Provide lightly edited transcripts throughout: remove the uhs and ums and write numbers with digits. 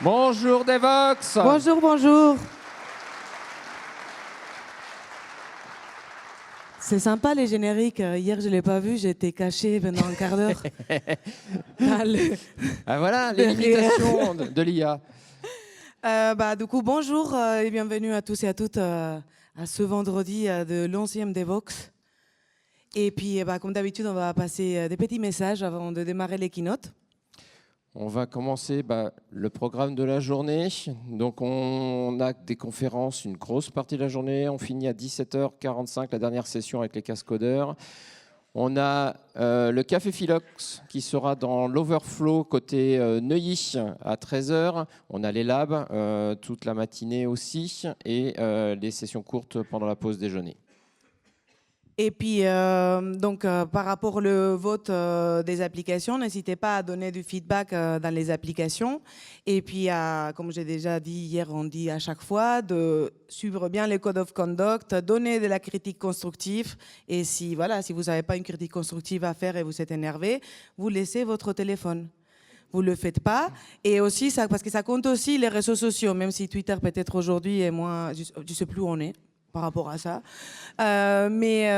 Bonjour Devox. Bonjour, bonjour. C'est sympa les génériques. Hier, je ne l'ai pas vu, j'étais caché pendant un quart d'heure. Ah voilà, les limitations de l'IA. Du coup, bonjour et bienvenue à tous et à toutes à ce vendredi de l'11e Devox. Et puis, comme d'habitude, on va passer des petits messages avant de démarrer les keynotes. On va commencer le programme de la journée. Donc, on a des conférences une grosse partie de la journée. On finit à 17h45, la dernière session avec les cascodeurs. On a le Café Philox qui sera dans l'Overflow côté Neuilly à 13h. On a les labs toute la matinée aussi et les sessions courtes pendant la pause déjeuner. Et puis, par rapport au vote des applications, n'hésitez pas à donner du feedback dans les applications. Et puis, comme j'ai déjà dit hier, on dit à chaque fois de suivre bien les codes of conduct, donner de la critique constructive. Et si vous n'avez pas une critique constructive à faire et vous êtes énervé, vous laissez votre téléphone. Vous ne le faites pas. Et aussi, parce que ça compte aussi les réseaux sociaux, même si Twitter peut-être aujourd'hui est moins... Je ne sais plus où on est par rapport à ça. Les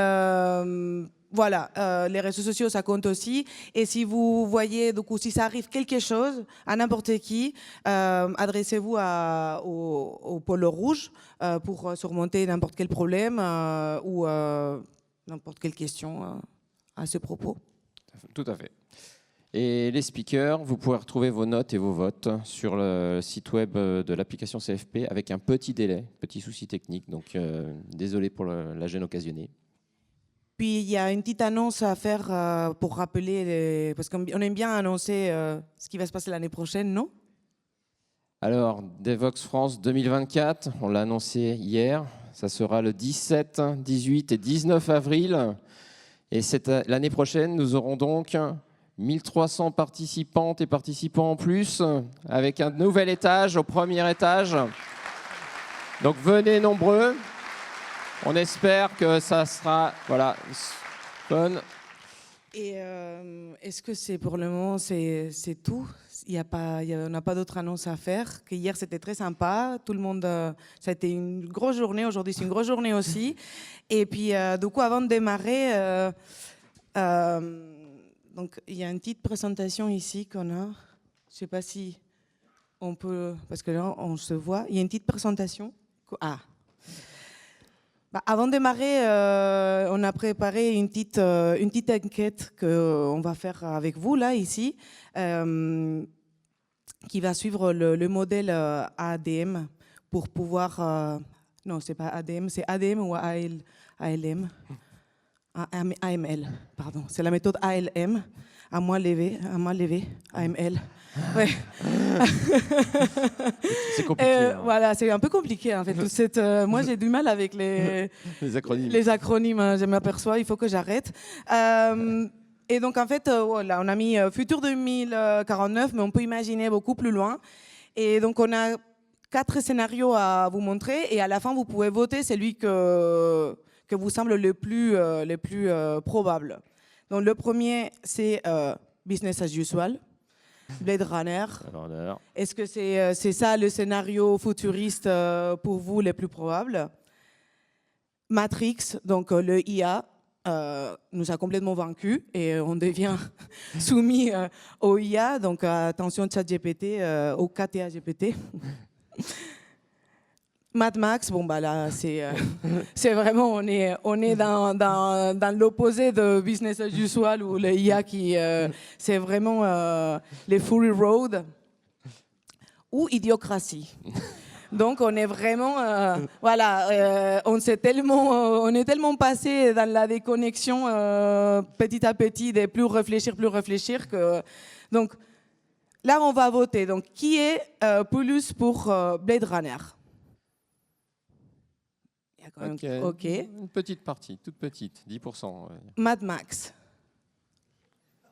réseaux sociaux, ça compte aussi. Et si vous voyez, du coup, si ça arrive quelque chose à n'importe qui, adressez-vous au pôle rouge pour surmonter n'importe quel problème ou n'importe quelle question à ce propos. Tout à fait. Et les speakers, vous pourrez retrouver vos notes et vos votes sur le site web de l'application CFP avec un petit délai, petit souci technique. Donc, désolé pour la gêne occasionnée. Puis, il y a une petite annonce à faire pour rappeler, parce qu'on aime bien annoncer ce qui va se passer l'année prochaine, non? Alors, Devox France 2024, on l'a annoncé hier. Ça sera le 17, 18 et 19 avril. Et l'année prochaine, nous aurons donc 1300 participantes et participants en plus, avec un nouvel étage au premier étage. Donc venez nombreux. On espère que ça sera fun. Et est-ce que c'est pour le moment, c'est tout? On n'a pas d'autres annonces à faire. Que hier, c'était très sympa. Tout le monde, ça a été une grosse journée. Aujourd'hui, c'est une grosse journée aussi. Et puis, du coup, avant de démarrer... donc, il y a une petite présentation ici qu'on a. Je ne sais pas si on peut... Parce que là, on se voit. Il y a une petite présentation. Avant de démarrer, on a préparé une petite enquête qu'on va faire avec vous, là, ici, qui va suivre le modèle ADM pour pouvoir... non, c'est pas ADM, c'est ADM ou ALM. AML, pardon. C'est la méthode ALM, à main levée, AML. Ouais. C'est compliqué. Voilà, c'est un peu compliqué en fait. Moi, j'ai du mal avec les acronymes. Les acronymes, je m'aperçois, il faut que j'arrête. Et donc en fait, on a mis futur 2049, mais on peut imaginer beaucoup plus loin. Et donc on a 4 scénarios à vous montrer, et à la fin, vous pouvez voter celui que vous semble le plus probable. Donc le premier, c'est business as usual, Blade Runner. Est-ce que c'est ça le scénario futuriste pour vous le plus probable? Matrix, donc le IA, nous a complètement vaincus et on devient soumis au IA. Donc attention ChatGPT, au KTA GPT. Mad Max, là, c'est vraiment, on est dans l'opposé de business as usual ou le IA c'est vraiment les Fury Road ou Idiocratie. Donc, on est vraiment, on est tellement passé dans la déconnexion petit à petit de plus réfléchir que, donc, là, on va voter. Donc, qui est plus pour Blade Runner? Ok. Une petite partie, toute petite, 10%. Ouais. Mad Max.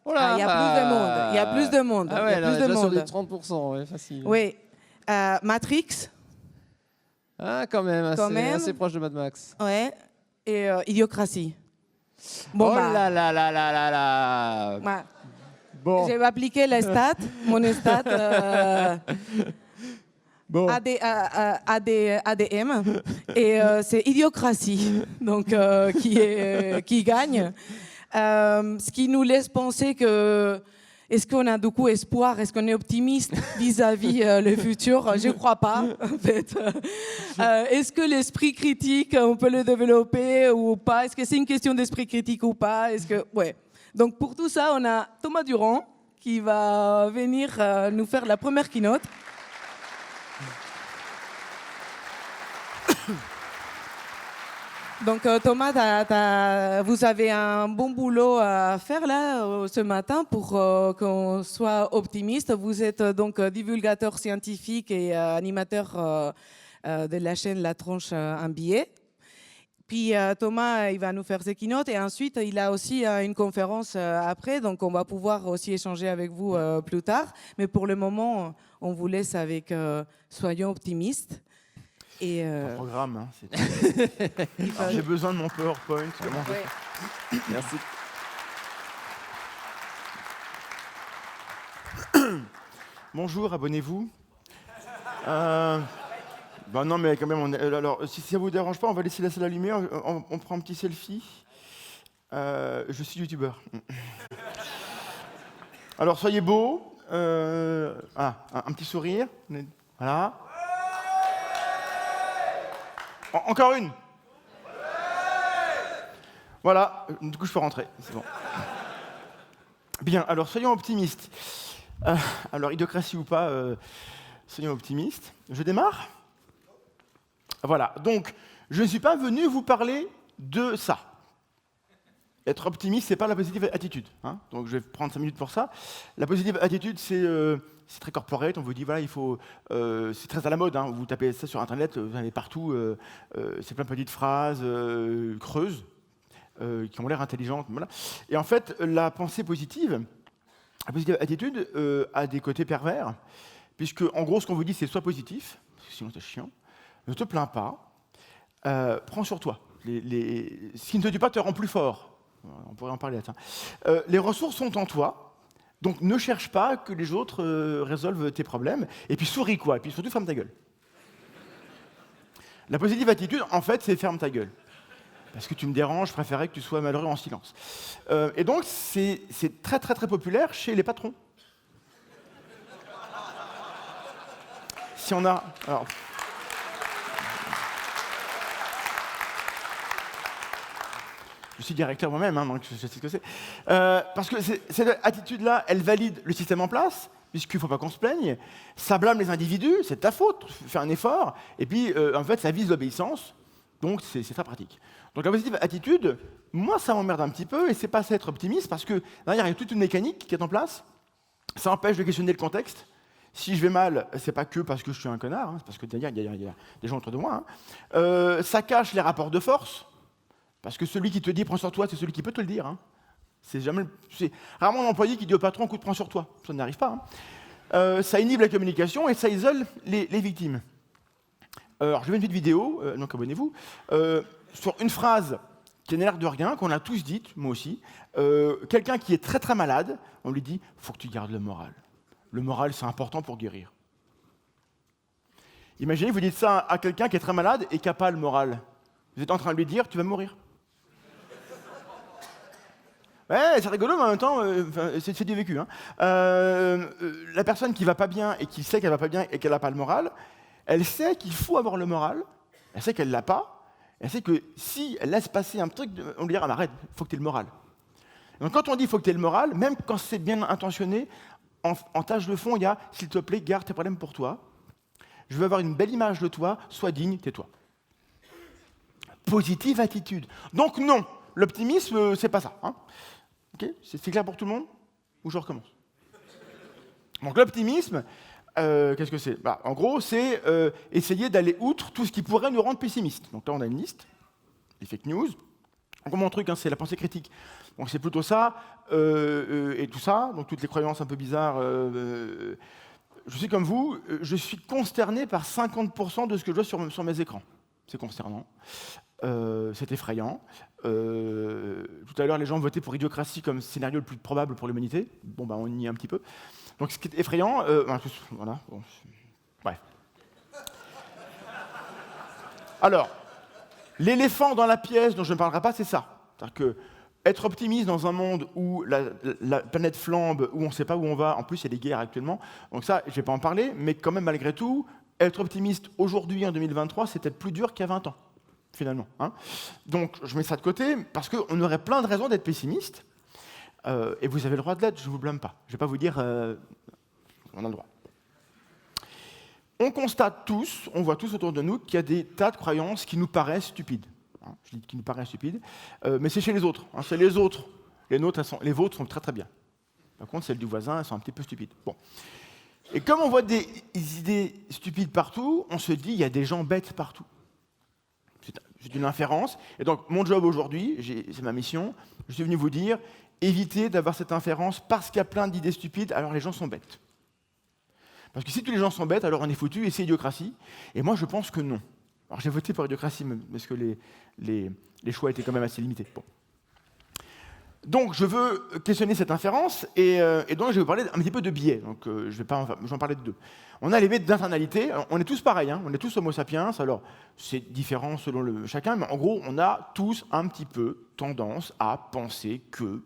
Oh là, il y a plus de monde. Ah ouais, il y a plus de déjà monde. sur des 30%, ouais, facile. Oui. Matrix. Ah, quand même, assez proche de Mad Max. Ouais. Et Idiocratie. Là là là là là là. Ouais. Bon. Je vais appliquer les stats, mon stat Bon. ADM, et c'est idiocratie donc, qui gagne. Ce qui nous laisse penser que est-ce qu'on a du coup espoir, est-ce qu'on est optimiste vis-à-vis le futur? Je ne crois pas, en fait. Est-ce que l'esprit critique, on peut le développer ou pas? Est-ce que c'est une question d'esprit critique ou pas? Ouais. Donc pour tout ça, on a Thomas Durand qui va venir nous faire la première keynote. Donc Thomas, vous avez un bon boulot à faire là ce matin pour qu'on soit optimiste. Vous êtes donc divulgateur scientifique et animateur de la chaîne La Tronche un billet. Puis Thomas, il va nous faire ses keynotes et ensuite il a aussi une conférence après, donc on va pouvoir aussi échanger avec vous plus tard. Mais pour le moment, on vous laisse avec Soyons optimistes. Et Un programme, hein, j'ai besoin de mon PowerPoint. Ouais. Merci. Bonjour, abonnez-vous. Bah non, mais quand même, alors, si ça vous dérange pas, on va laisser la salle allumée, on prend un petit selfie. Je suis youtubeur. Alors, soyez beaux. Un petit sourire. Voilà. Encore une. Voilà, du coup je peux rentrer, c'est bon. Bien, alors soyons optimistes. Alors, idiocratie ou pas, soyons optimistes. Je démarre. Voilà, donc je ne suis pas venu vous parler de ça. Être optimiste, c'est pas la positive attitude. Hein, donc je vais prendre 5 minutes pour ça. La positive attitude, c'est très corporate. On vous dit, voilà, il faut. C'est très à la mode. Hein, vous tapez ça sur Internet, vous en avez partout. C'est plein de petites phrases creuses qui ont l'air intelligentes. Voilà. Et en fait, la pensée positive, la positive attitude a des côtés pervers, puisque en gros, ce qu'on vous dit, c'est sois positif, parce que sinon c'est chiant. Ne te plains pas. Prends sur toi. Ce qui ne te dit pas te rend plus fort. On pourrait en parler. Les ressources sont en toi, donc ne cherche pas que les autres résolvent tes problèmes, et puis souris quoi, et puis surtout ferme ta gueule. La positive attitude, en fait, c'est ferme ta gueule. Parce que tu me déranges, je préférais que tu sois malheureux en silence. Et donc, c'est très très très populaire chez les patrons. Si on a... Alors, je suis directeur moi-même, hein, donc je sais ce que c'est. Parce que cette attitude-là, elle valide le système en place, puisqu'il ne faut pas qu'on se plaigne. Ça blâme les individus, c'est de ta faute, fais un effort. Et puis, en fait, ça vise l'obéissance, donc c'est très pratique. Donc la positive attitude, moi, ça m'emmerde un petit peu, et c'est pas ça être optimiste, parce que derrière, il y a toute une mécanique qui est en place. Ça empêche de questionner le contexte. Si je vais mal, c'est pas que parce que je suis un connard, hein, c'est parce que derrière, il y a des gens autour de moi. Hein. Ça cache les rapports de force. Parce que celui qui te dit « prends sur toi », c'est celui qui peut te le dire. Hein. C'est rarement l'employé qui dit au patron « écoute, prends sur toi ». Ça n'arrive pas. Hein. Ça inhibe la communication et ça isole les victimes. Alors, je vais une petite vidéo, donc abonnez-vous, sur une phrase qui n'a l'air de rien, qu'on a tous dite, moi aussi. Quelqu'un qui est très très malade, on lui dit « faut que tu gardes le moral ». Le moral, c'est important pour guérir. Imaginez, vous dites ça à quelqu'un qui est très malade et qui n'a pas le moral. Vous êtes en train de lui dire « tu vas mourir ». Ouais, c'est rigolo, mais en même temps, c'est du vécu. Hein. La personne qui va pas bien et qui sait qu'elle va pas bien et qu'elle n'a pas le moral, elle sait qu'il faut avoir le moral, elle sait qu'elle l'a pas, elle sait que si elle laisse passer un truc, on lui dira arrête, il faut que tu aies le moral. Donc quand on dit il faut que tu aies le moral, même quand c'est bien intentionné, en tâche de fond, il y a s'il te plaît, garde tes problèmes pour toi. Je veux avoir une belle image de toi, sois digne, tais-toi. Positive attitude. Donc non, l'optimisme, c'est pas ça. Hein. Okay, c'est clair pour tout le monde? Ou je recommence? Donc l'optimisme, qu'est-ce que c'est? En gros, c'est essayer d'aller outre tout ce qui pourrait nous rendre pessimistes. Donc là, on a une liste, les fake news. Donc mon truc, hein, c'est la pensée critique. Donc c'est plutôt ça, et tout ça, donc toutes les croyances un peu bizarres. Je suis comme vous, je suis consterné par 50% de ce que je vois sur mes écrans. C'est consternant. c'est effrayant. Tout à l'heure, les gens votaient pour Idiocratie comme scénario le plus probable pour l'humanité. Bon, on y est un petit peu. Donc, ce qui est effrayant, voilà. Bon, bref. Alors, l'éléphant dans la pièce dont je ne parlerai pas, c'est ça. C'est-à-dire que être optimiste dans un monde où la planète flambe, où on ne sait pas où on va, en plus il y a des guerres actuellement, donc ça, je ne vais pas en parler, mais quand même, malgré tout, être optimiste aujourd'hui, en 2023, c'est peut-être plus dur qu'il y a 20 ans, finalement. Hein. Donc, je mets ça de côté, parce qu'on aurait plein de raisons d'être pessimiste, et vous avez le droit de l'être, je ne vous blâme pas. Je ne vais pas vous dire, on a le droit. On constate tous, on voit tous autour de nous qu'il y a des tas de croyances qui nous paraissent stupides. Hein, je dis qui nous paraissent stupides, mais c'est chez les autres. Hein, c'est les autres. Les vôtres sont très très bien. Par contre, celles du voisin, elles sont un petit peu stupides. Bon. Et comme on voit des idées stupides partout, on se dit il y a des gens bêtes partout. C'est une inférence. Et donc, mon job aujourd'hui, c'est ma mission, je suis venu vous dire, évitez d'avoir cette inférence parce qu'il y a plein d'idées stupides, alors les gens sont bêtes. Parce que si tous les gens sont bêtes, alors on est foutu et c'est Idiocratie. Et moi, je pense que non. Alors j'ai voté pour Idiocratie, parce que les choix étaient quand même assez limités. Bon. Donc je veux questionner cette inférence, et donc je vais vous parler un petit peu de biais. Donc je vais en parler de deux. On a les biais d'internalité. On est tous pareils, hein, on est tous homo sapiens. Alors c'est différent selon chacun, mais en gros, on a tous un petit peu tendance à penser que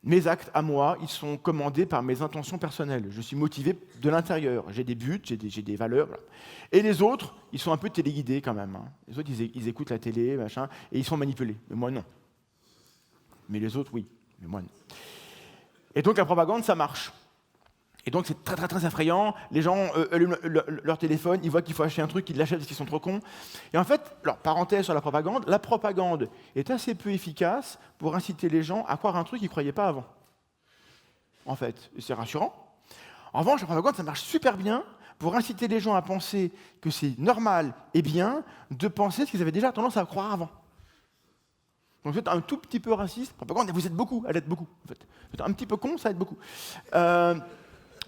mes actes à moi, ils sont commandés par mes intentions personnelles. Je suis motivé de l'intérieur. J'ai des buts, j'ai des valeurs. Voilà. Et les autres, ils sont un peu téléguidés quand même. Hein. Les autres, ils écoutent la télé, machin, et ils sont manipulés. Mais moi, non. Mais les autres, oui. Mais moi, non. Et donc, la propagande, ça marche. Et donc, c'est très, très, très effrayant. Les gens allument leur téléphone, ils voient qu'il faut acheter un truc, ils l'achètent parce qu'ils sont trop cons. Et en fait, alors, parenthèse sur la propagande est assez peu efficace pour inciter les gens à croire un truc qu'ils ne croyaient pas avant. En fait, c'est rassurant. En revanche, la propagande, ça marche super bien pour inciter les gens à penser que c'est normal et bien de penser ce qu'ils avaient déjà tendance à croire avant. Donc, vous êtes un tout petit peu raciste, propagande, vous êtes beaucoup, elle aide beaucoup. En fait. Vous êtes un petit peu con, ça aide beaucoup.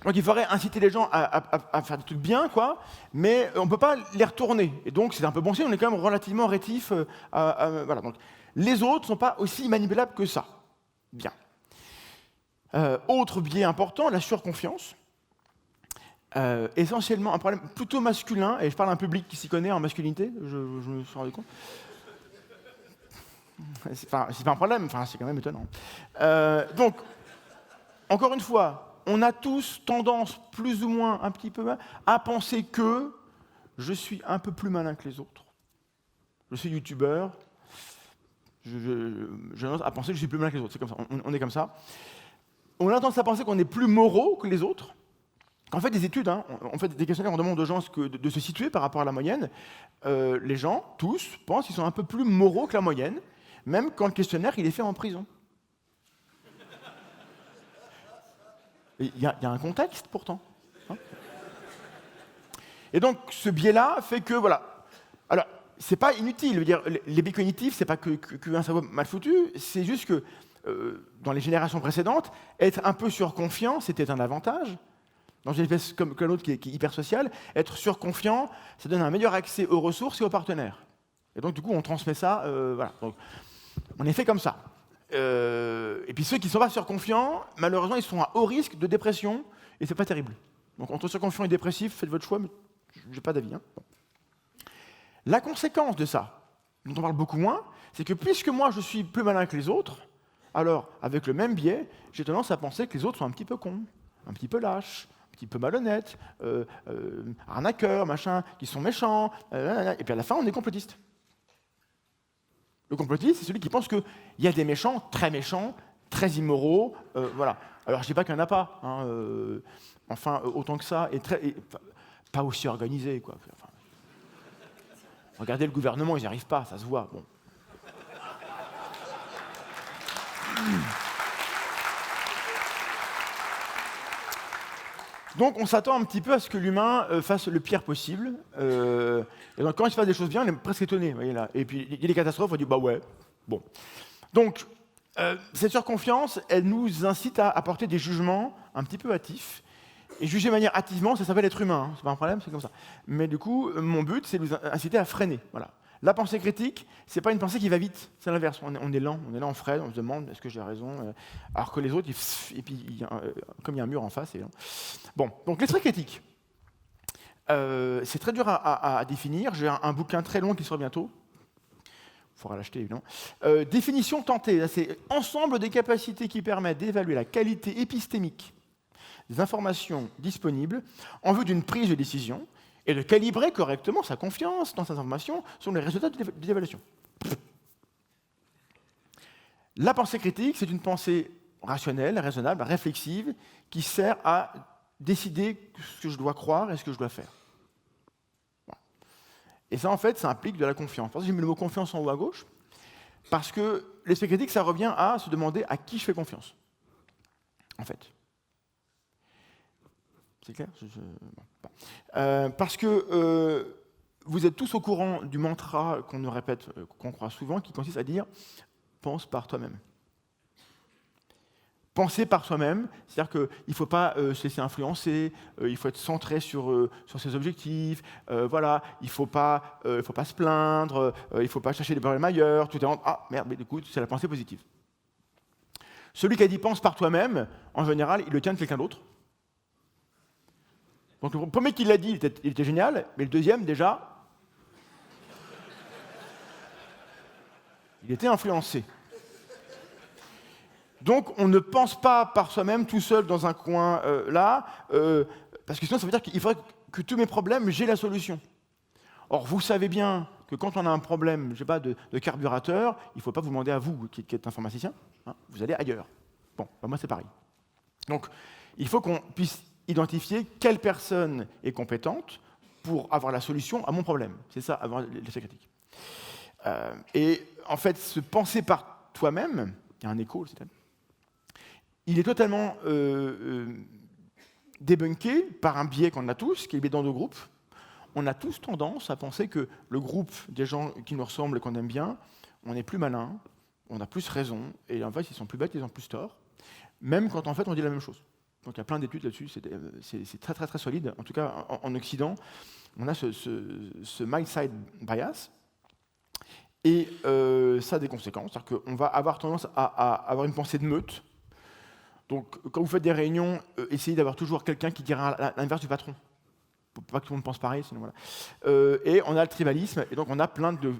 Donc il faudrait inciter les gens à faire des trucs bien, quoi, mais on ne peut pas les retourner. Et donc c'est un peu bon signe, on est quand même relativement rétif. Voilà. Donc, les autres ne sont pas aussi manipulables que ça. Bien. Autre biais important, la surconfiance. Essentiellement un problème plutôt masculin, et je parle à un public qui s'y connaît en masculinité, je me suis rendu compte. C'est pas un problème, enfin, c'est quand même étonnant. Donc, encore une fois, on a tous tendance, plus ou moins un petit peu, à penser que je suis un peu plus malin que les autres. Je suis youtubeur, j'ai tendance à penser que je suis plus malin que les autres. C'est comme ça, on est comme ça. On a tendance à penser qu'on est plus moraux que les autres. Quand on fait des études, hein, on fait des questionnaires, on demande aux gens de se situer par rapport à la moyenne. Les gens, tous, pensent qu'ils sont un peu plus moraux que la moyenne, même quand le questionnaire il est fait en prison. Il y a un contexte, pourtant. Hein. Et donc, ce biais-là fait que, voilà. Alors, c'est pas inutile. Je veux dire, les biais cognitifs, c'est pas qu'un cerveau mal foutu, c'est juste que, dans les générations précédentes, être un peu surconfiant, c'était un avantage. Dans une espèce comme l'autre qui est hyper sociale, être surconfiant, ça donne un meilleur accès aux ressources et aux partenaires. Et donc, du coup, on transmet ça, voilà. Donc, on est fait comme ça. Et puis ceux qui ne sont pas surconfiants, malheureusement, ils sont à haut risque de dépression, et c'est pas terrible. Donc entre surconfiant et dépressif, faites votre choix, mais j'ai pas d'avis. Hein. Bon. La conséquence de ça, dont on parle beaucoup moins, c'est que puisque moi je suis plus malin que les autres, alors avec le même biais, j'ai tendance à penser que les autres sont un petit peu cons, un petit peu lâches, un petit peu malhonnêtes, arnaqueurs, machin, qui sont méchants, et puis à la fin on est complotistes. Le complotiste, c'est celui qui pense qu'il y a des méchants, très immoraux, voilà. Alors, je ne dis pas qu'il n'y en a pas, hein, enfin, autant que ça, et pas aussi organisés, quoi. Enfin, regardez le gouvernement, ils n'y arrivent pas, ça se voit. Bon. Donc on s'attend un petit peu à ce que l'humain fasse le pire possible. Et donc quand il se passe des choses bien, on est presque étonné. Voyez là. Et puis il y a des catastrophes, on dit bah ouais. Bon. Donc cette surconfiance, elle nous incite à apporter des jugements un petit peu hâtifs. Et juger de manière hâtivement, ça s'appelle être humain. Hein. C'est pas un problème, c'est comme ça. Mais du coup, mon but, c'est de vous inciter à freiner. Voilà. La pensée critique, c'est pas une pensée qui va vite, c'est l'inverse. On est lent, en frais, on se demande est-ce que j'ai raison, alors que les autres, et puis comme il y a un mur en face, c'est lent. Bon, donc l'esprit critique, c'est très dur à définir. J'ai un bouquin très long qui sort bientôt. Il faudra l'acheter, évidemment. Définition tentée, c'est ensemble des capacités qui permettent d'évaluer la qualité épistémique des informations disponibles en vue d'une prise de décision et de calibrer correctement sa confiance dans ces informations selon les résultats des évaluations. La pensée critique, c'est une pensée rationnelle, raisonnable, réflexive, qui sert à décider ce que je dois croire et ce que je dois faire. Voilà. Et ça, en fait, ça implique de la confiance. J'ai mis le mot confiance en haut à gauche, parce que l'esprit critique, ça revient à se demander à qui je fais confiance, en fait. C'est clair? Parce que vous êtes tous au courant du mantra qu'on nous répète, qu'on croit souvent, qui consiste à dire « pense par toi-même ». Penser par soi-même, c'est-à-dire qu'il ne faut pas se laisser influencer, il faut être centré sur ses objectifs, voilà, il ne faut pas se plaindre, il ne faut pas chercher des problèmes ailleurs, tout est en... Ah, merde, mais du coup, c'est la pensée positive. Celui qui a dit « pense par toi-même », en général, il le tient de quelqu'un d'autre. Donc le premier qui l'a dit, il était génial, mais le deuxième, déjà, il était influencé. Donc on ne pense pas par soi-même tout seul dans un coin là, parce que sinon ça veut dire qu'il faudrait que tous mes problèmes, j'ai la solution. Or vous savez bien que quand on a un problème, je sais pas, de carburateur, il ne faut pas vous demander à vous, qui êtes informaticien, hein, vous allez ailleurs. Bon, ben moi c'est pareil. Donc il faut qu'on puisse identifier quelle personne est compétente pour avoir la solution à mon problème. C'est ça, avoir l'esprit critique. Et en fait, se penser par toi-même, il y a un écho, il est totalement débunké par un biais qu'on a tous, qui est le biais d'endogroupe. On a tous tendance à penser que le groupe des gens qui nous ressemblent et qu'on aime bien, on est plus malin, on a plus raison, et en fait, ils sont plus bêtes, ils ont plus tort, même quand en fait on dit la même chose. Donc il y a plein d'études là-dessus, c'est très très très solide. En tout cas, en Occident, on a ce mind-side bias, et ça a des conséquences. C'est-à-dire qu'on va avoir tendance à avoir une pensée de meute. Donc quand vous faites des réunions, essayez d'avoir toujours quelqu'un qui dira l'inverse du patron. Pour pas que tout le monde pense pareil, sinon voilà. Et on a le tribalisme, et donc on a plein de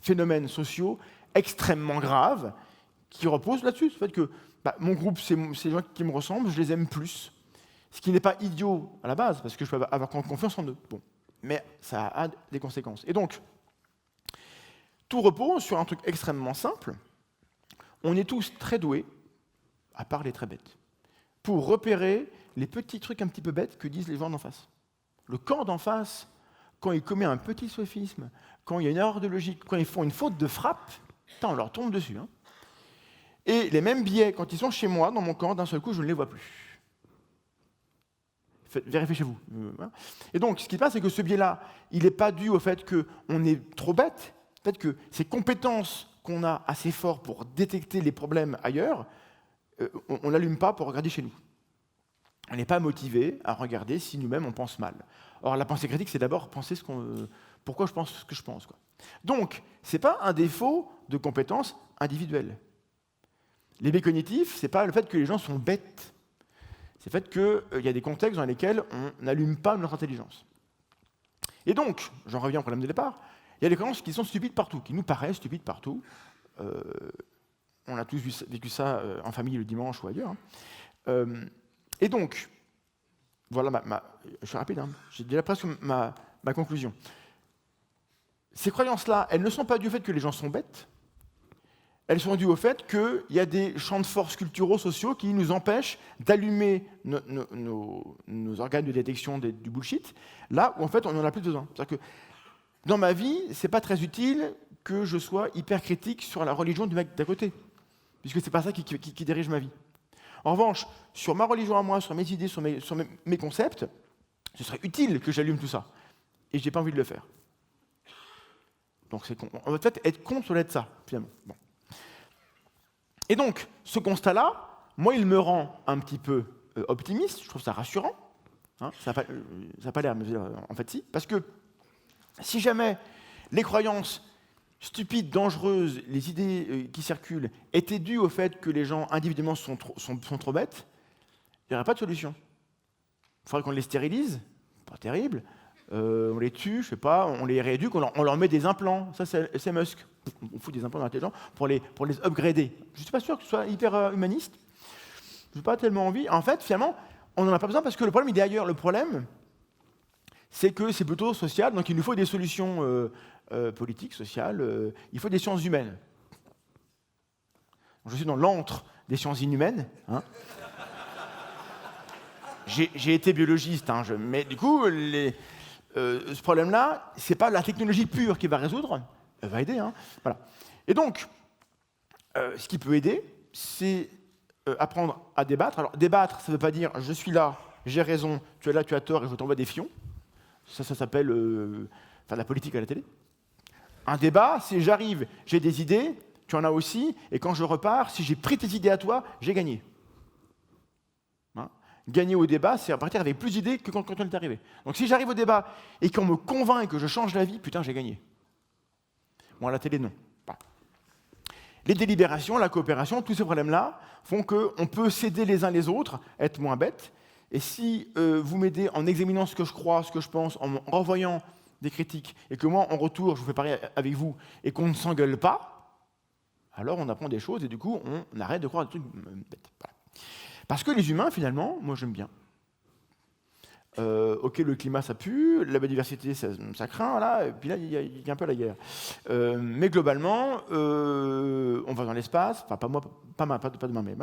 phénomènes sociaux extrêmement graves qui reposent là-dessus. Le fait que mon groupe, c'est les gens qui me ressemblent, je les aime plus. Ce qui n'est pas idiot à la base, parce que je peux avoir confiance en eux. Bon. Mais ça a des conséquences. Et donc, tout repose sur un truc extrêmement simple. On est tous très doués, à part les très bêtes, pour repérer les petits trucs un petit peu bêtes que disent les gens d'en face. Le camp d'en face, quand il commet un petit sophisme, quand il y a une erreur de logique, quand ils font une faute de frappe, on leur tombe dessus. Hein. Et les mêmes biais, quand ils sont chez moi, dans mon camp, d'un seul coup, je ne les vois plus. Vérifiez chez vous. Et donc, ce qui se passe, c'est que ce biais-là, il n'est pas dû au fait qu'on est trop bête, au fait que ces compétences qu'on a assez fortes pour détecter les problèmes ailleurs, on n'allume pas pour regarder chez nous. On n'est pas motivé à regarder si nous-mêmes on pense mal. Or, la pensée critique, c'est d'abord penser pourquoi je pense ce que je pense. Quoi. Donc, ce n'est pas un défaut de compétences individuelles. Les biais cognitifs, ce n'est pas le fait que les gens sont bêtes. C'est le fait qu'il y a des contextes dans lesquels on n'allume pas notre intelligence. Et donc, j'en reviens au problème de départ, il y a des croyances qui sont stupides partout, qui nous paraissent stupides partout. On a tous vécu ça en famille le dimanche ou ailleurs. Et donc, voilà, je suis rapide, hein, j'ai déjà presque ma conclusion. Ces croyances-là, elles ne sont pas dues au fait que les gens sont bêtes, elles sont dues au fait qu'il y a des champs de force culturaux, sociaux qui nous empêchent d'allumer nos organes de détection du bullshit, là où en fait on en a plus besoin. C'est-à-dire que dans ma vie, c'est pas très utile que je sois hyper critique sur la religion du mec d'à côté, puisque c'est pas ça qui dirige ma vie. En revanche, sur ma religion à moi, sur mes idées, sur mes concepts, ce serait utile que j'allume tout ça. Et je n'ai pas envie de le faire. Donc on va peut-être être contre ça, finalement. Bon. Et donc, ce constat-là, moi, il me rend un petit peu optimiste, je trouve ça rassurant. Hein, ça n'a pas l'air, mais en fait si, parce que Si jamais les croyances stupides, dangereuses, les idées qui circulent étaient dues au fait que les gens individuellement sont trop bêtes, il n'y aurait pas de solution. Il faudrait qu'on les stérilise, pas terrible, on les tue, je sais pas, on les rééduque, on leur met des implants. Ça, c'est Musk. On fout des implants dans la tête des gens pour les upgrader. Je ne suis pas sûr que ce soit hyper humaniste. Je n'ai pas tellement envie. En fait, finalement, on n'en a pas besoin parce que le problème, il est ailleurs. Le problème, c'est que c'est plutôt social, donc il nous faut des solutions politiques, sociales, il faut des sciences humaines. Je suis dans l'antre des sciences inhumaines. Hein. J'ai été biologiste, hein, mais du coup, ce problème-là, ce n'est pas la technologie pure qui va résoudre, elle va aider. Hein, voilà. Et donc, ce qui peut aider, c'est apprendre à débattre. Alors, débattre, ça ne veut pas dire « je suis là, j'ai raison, tu es là, tu as tort et je t'envoie des fions ». Ça s'appelle faire de la politique à la télé. Un débat, c'est j'arrive, j'ai des idées, tu en as aussi, et quand je repars, si j'ai pris tes idées à toi, j'ai gagné. Hein? Gagner au débat, c'est repartir avec plus d'idées que quand on est arrivé. Donc si j'arrive au débat et qu'on me convainc que je change la vie, putain, j'ai gagné. Bon, à la télé, non. Pas. Les délibérations, la coopération, tous ces problèmes-là font qu'on peut s'aider les uns les autres, être moins bêtes. Et si vous m'aidez en examinant ce que je crois, ce que je pense, en renvoyant des critiques, et que moi, en retour, je vous fais pareil avec vous, et qu'on ne s'engueule pas, alors on apprend des choses, et du coup, on arrête de croire des trucs bêtes. Voilà. Parce que les humains, finalement, moi j'aime bien. Ok, le climat ça pue, la biodiversité ça craint, voilà, et puis là il y a un peu la guerre. Mais globalement, on va dans l'espace, enfin pas moi, pas demain, mais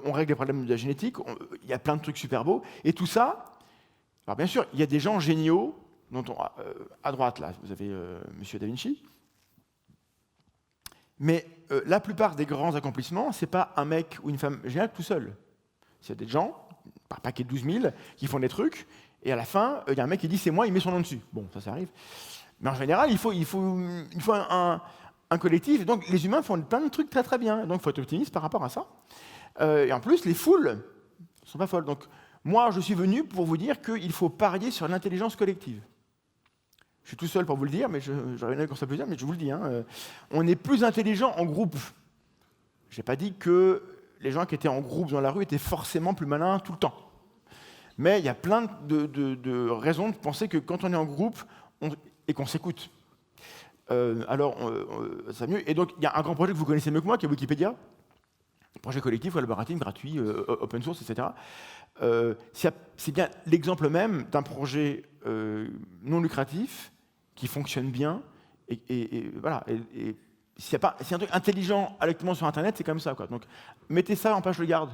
on règle les problèmes de la génétique, il y a plein de trucs super beaux, et tout ça, alors bien sûr, il y a des gens géniaux, dont à droite là, vous avez Monsieur Da Vinci, mais la plupart des grands accomplissements, c'est pas un mec ou une femme géniale tout seul. C'est des gens, par paquet de 12 000, qui font des trucs, et à la fin, il y a un mec qui dit c'est moi, il met son nom dessus. Bon, ça arrive. Mais en général, il faut un collectif, et donc les humains font plein de trucs très très bien, donc il faut être optimiste par rapport à ça. Et en plus, les foules ne sont pas folles. Donc moi, je suis venu pour vous dire qu'il faut parier sur l'intelligence collective. Je suis tout seul pour vous le dire, mais j'aurais une qu'on ça peut dire, mais je vous le dis. Hein, on est plus intelligent en groupe. Je n'ai pas dit que les gens qui étaient en groupe dans la rue étaient forcément plus malins tout le temps. Mais il y a plein de raisons de penser que quand on est en groupe et qu'on s'écoute, alors ça va mieux. Et donc, il y a un grand projet que vous connaissez mieux que moi, qui est Wikipédia. Projet collectif, collaboratif, gratuit, open source, etc. C'est bien l'exemple même d'un projet non lucratif qui fonctionne bien. Et voilà. Et si un truc intelligent actuellement sur Internet, c'est comme ça, quoi. Donc, mettez ça en page de garde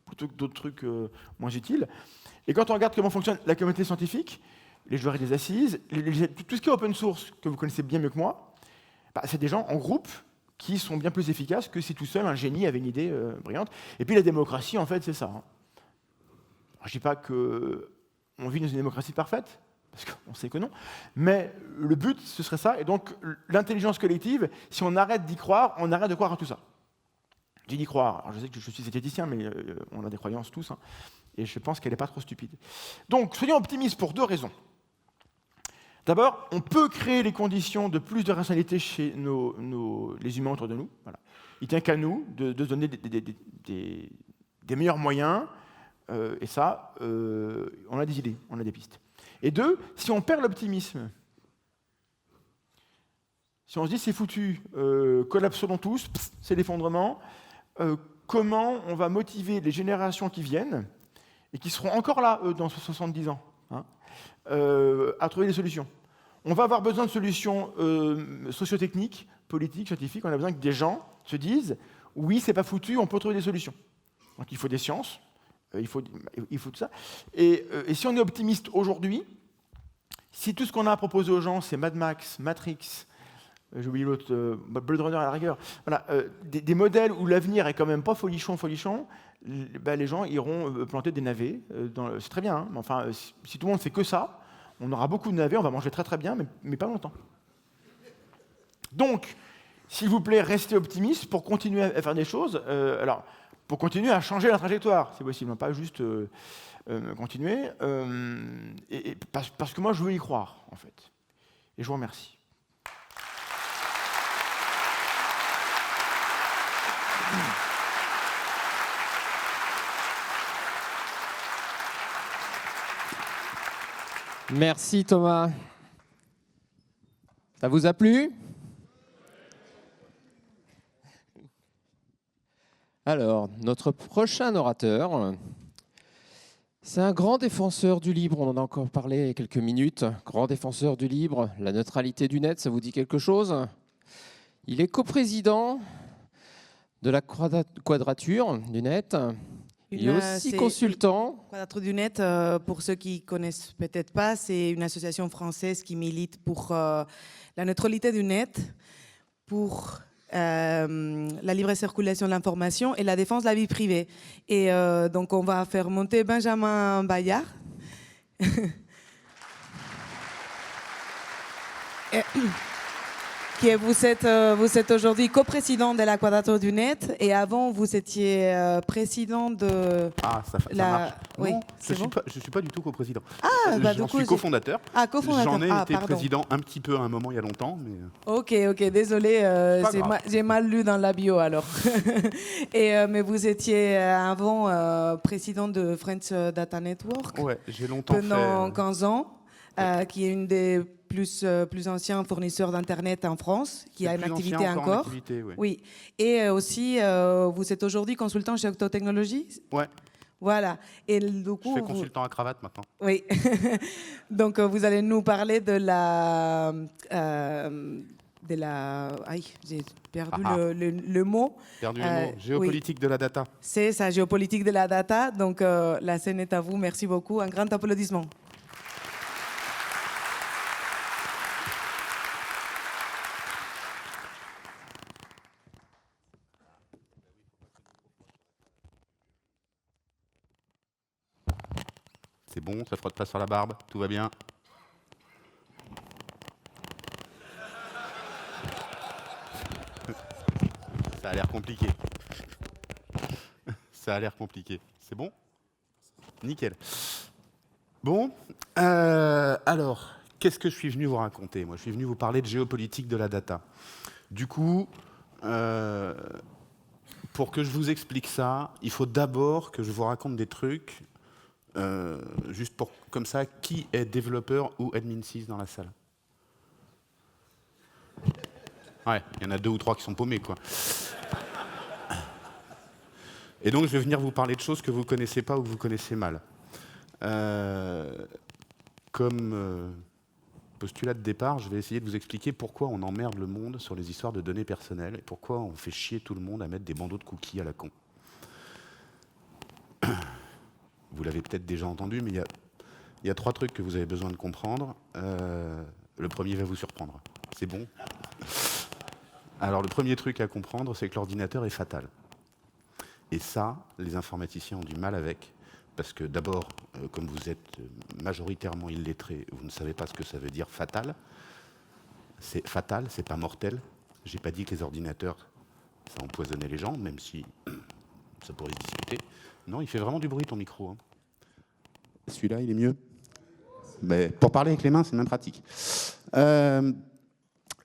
plutôt que d'autres trucs moins utiles. Et quand on regarde comment fonctionne la communauté scientifique, les joueurs et des assises, tout ce qui est open source, que vous connaissez bien mieux que moi, c'est des gens en groupe qui sont bien plus efficaces que si tout seul un génie avait une idée brillante. Et puis la démocratie, en fait, c'est ça. Hein. Alors, je ne dis pas qu'on vit dans une démocratie parfaite, parce qu'on sait que non, mais le but, ce serait ça. Et donc, l'intelligence collective, si on arrête d'y croire, on arrête de croire à tout ça. J'ai d'y croire. Alors, je sais que je suis zététicien, mais on a des croyances tous, hein, et je pense qu'elle n'est pas trop stupide. Donc, soyons optimistes pour deux raisons. D'abord, on peut créer les conditions de plus de rationalité chez les humains autour de nous. Voilà. Il ne tient qu'à nous de se donner des meilleurs moyens, et ça, on a des idées, on a des pistes. Et deux, si on perd l'optimisme, si on se dit c'est foutu, collapsons tous, c'est l'effondrement, comment on va motiver les générations qui viennent, et qui seront encore là, dans 70 ans, hein, à trouver des solutions. On va avoir besoin de solutions sociotechniques, politiques, scientifiques. On a besoin que des gens se disent « oui, c'est pas foutu, on peut trouver des solutions ». Donc il faut des sciences, il faut tout ça. Et si on est optimiste aujourd'hui, si tout ce qu'on a à proposer aux gens, c'est Mad Max, Matrix, j'ai oublié l'autre, Blade Runner à la rigueur, voilà, des modèles où l'avenir est quand même pas folichon, les gens iront planter des navets. C'est très bien, hein, mais enfin, si tout le monde fait que ça, on aura beaucoup de navets, on va manger très très bien, mais pas longtemps. Donc, s'il vous plaît, restez optimistes pour continuer à faire des choses. Alors, pour continuer à changer la trajectoire, c'est possible, hein, pas juste continuer. Parce que moi, je veux y croire, en fait. Et je vous remercie. Merci Thomas. Ça vous a plu? Alors, notre prochain orateur, c'est un grand défenseur du libre, on en a encore parlé il y a quelques minutes. Grand défenseur du libre, la neutralité du net, ça vous dit quelque chose? Il est coprésident de la Quadrature du net. Il est aussi consultant. Quadrature du net, pour ceux qui connaissent peut-être pas, c'est une association française qui milite pour la neutralité du net, pour la libre circulation de l'information et la défense de la vie privée. Et donc, on va faire monter Benjamin Bayard. Vous êtes aujourd'hui coprésident de la Quadrature du Net et avant vous étiez président de Ça marche. Oui, Non, je bon. suis pas du tout coprésident. Du coup, suis cofondateur. cofondateur. J'en ai été pardon. président un petit peu à un moment il y a longtemps, mais Ok, désolé, pas grave. j'ai mal lu dans la bio alors. Mais vous étiez avant président de French Data Network ouais, j'ai longtemps pendant fait. 15 ans, qui est une des plus anciens fournisseurs d'Internet en France, qui a une activité encore. Oui. Et aussi, vous êtes aujourd'hui consultant chez Octotechnologies. Ouais. Voilà. Et du coup, Je fais consultant à cravate maintenant. Oui. Donc, vous allez nous parler de la... Aïe, j'ai perdu le mot. Perdu le mot. Géopolitique de la data. C'est ça, géopolitique de la data. Donc, la scène est à vous. Merci beaucoup. Un grand applaudissement. C'est bon, ça frotte pas sur la barbe, tout va bien. Ça a l'air compliqué. Ça a l'air compliqué. C'est bon? Nickel. Bon, alors, qu'est-ce que je suis venu vous raconter? Moi, je suis venu vous parler de géopolitique de la data. Du coup, pour que je vous explique ça, il faut d'abord que je vous raconte des trucs. Juste pour comme ça, qui est développeur ou admin 6 dans la salle? Ouais, il y en a 2 ou 3 qui sont paumés, quoi. Et donc, je vais venir vous parler de choses que vous ne connaissez pas ou que vous connaissez mal. Comme postulat de départ, je vais essayer de vous expliquer pourquoi on emmerde le monde sur les histoires de données personnelles et pourquoi on fait chier tout le monde à mettre des bandeaux de cookies à la con. Vous l'avez peut-être déjà entendu, mais il y a 3 trucs que vous avez besoin de comprendre. Le premier va vous surprendre. C'est bon? Alors, le premier truc à comprendre, c'est que l'ordinateur est fatal. Et ça, les informaticiens ont du mal avec, parce que d'abord, comme vous êtes majoritairement illettrés, vous ne savez pas ce que ça veut dire fatal. C'est fatal, c'est pas mortel. J'ai pas dit que les ordinateurs, ça empoisonnait les gens, même si ça pourrait se discuter. Non, il fait vraiment du bruit ton micro. Hein. Celui-là, il est mieux. Mais pour parler avec les mains, c'est même pratique.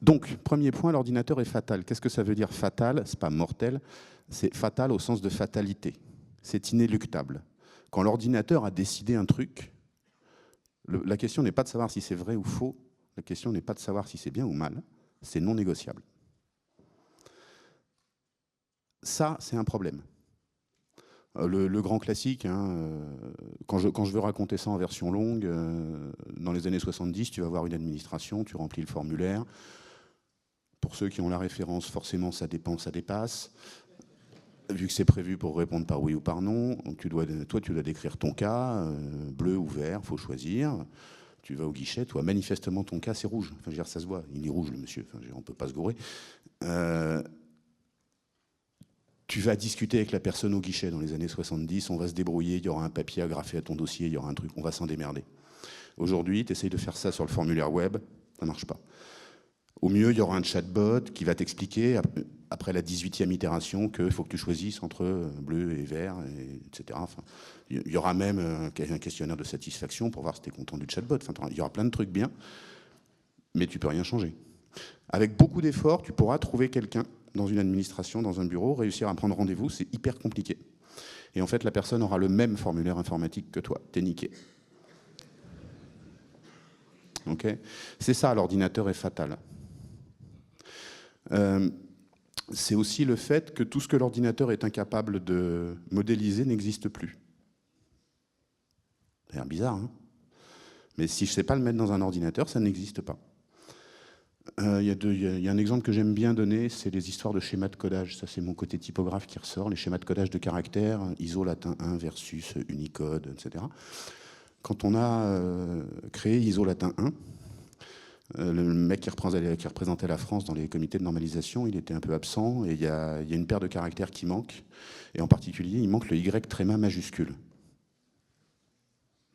Donc, premier point, l'ordinateur est fatal. Qu'est-ce que ça veut dire fatal? C'est pas mortel, c'est fatal au sens de fatalité. C'est inéluctable. Quand l'ordinateur a décidé un truc, la question n'est pas de savoir si c'est vrai ou faux, la question n'est pas de savoir si c'est bien ou mal, c'est non négociable. Ça, c'est un problème. Le grand classique, hein, quand je veux raconter ça en version longue, dans les années 70, tu vas voir une administration, tu remplis le formulaire. Pour ceux qui ont la référence, forcément, ça dépend, ça dépasse. Vu que c'est prévu pour répondre par oui ou par non, donc tu dois décrire ton cas, bleu ou vert, il faut choisir. Tu vas au guichet, toi, manifestement, ton cas, c'est rouge. Enfin, je veux dire, ça se voit, il est rouge, le monsieur. Enfin, on ne peut pas se gourer. Tu vas discuter avec la personne au guichet dans les années 70, on va se débrouiller, il y aura un papier agrafé à ton dossier, il y aura un truc, on va s'en démerder. Aujourd'hui, tu essayes de faire ça sur le formulaire web, ça ne marche pas. Au mieux, il y aura un chatbot qui va t'expliquer, après la 18e itération, qu'il faut que tu choisisses entre bleu et vert, etc. Enfin, il y aura même un questionnaire de satisfaction pour voir si tu es content du chatbot. Enfin, il y aura plein de trucs bien. mais tu peux rien changer. Avec beaucoup d'efforts, tu pourras trouver quelqu'un dans une administration, dans un bureau, réussir à prendre rendez-vous, c'est hyper compliqué. Et en fait, la personne aura le même formulaire informatique que toi. T'es niqué. Okay, c'est ça, l'ordinateur est fatal. C'est aussi le fait que tout ce que l'ordinateur est incapable de modéliser n'existe plus. C'est bizarre, hein? Mais si je ne sais pas le mettre dans un ordinateur, ça n'existe pas. Il y a un exemple que j'aime bien donner, c'est les histoires de schémas de codage. Ça, c'est mon côté typographe qui ressort. Les schémas de codage de caractères, ISO latin 1 versus Unicode, etc. Quand on a créé ISO latin 1, le mec qui représentait la France dans les comités de normalisation, il était un peu absent, et il y a une paire de caractères qui manque, et en particulier, il manque le Y tréma majuscule.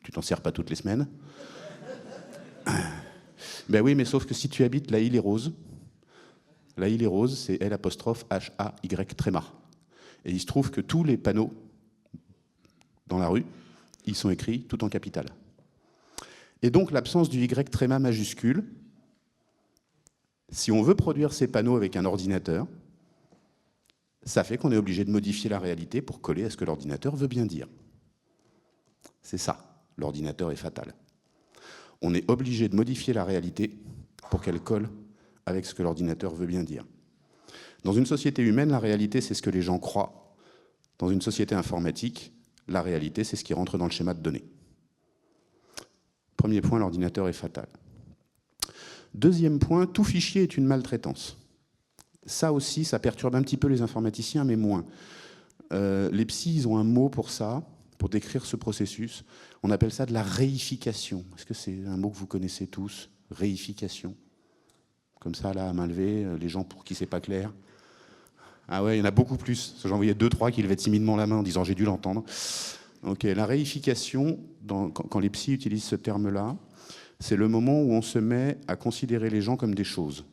Tu t'en sers pas toutes les semaines? Ben oui, mais sauf que si tu habites la Île-et-Rose, c'est L apostrophe H-A-Y tréma. Et il se trouve que tous les panneaux dans la rue, ils sont écrits tout en capital. Et donc l'absence du Y tréma majuscule, si on veut produire ces panneaux avec un ordinateur, ça fait qu'on est obligé de modifier la réalité pour coller à ce que l'ordinateur veut bien dire. C'est ça, l'ordinateur est fatal. On est obligé de modifier la réalité pour qu'elle colle avec ce que l'ordinateur veut bien dire. Dans une société humaine, la réalité, c'est ce que les gens croient. Dans une société informatique, la réalité, c'est ce qui rentre dans le schéma de données. Premier point, l'ordinateur est fatal. Deuxième point, tout fichier est une maltraitance. Ça aussi, ça perturbe un petit peu les informaticiens, mais moins. Les psys, ils ont un mot pour ça, pour décrire ce processus. On appelle ça de la réification. Est-ce que c'est un mot que vous connaissez tous? Réification. Comme ça, là, à main levée, les gens pour qui c'est pas clair. Ah ouais, il y en a beaucoup plus. J'en voyais 2-3 qui levaient timidement la main en disant « j'ai dû l'entendre ». Ok, la réification, quand les psys utilisent ce terme-là, c'est le moment où on se met à considérer les gens comme des choses.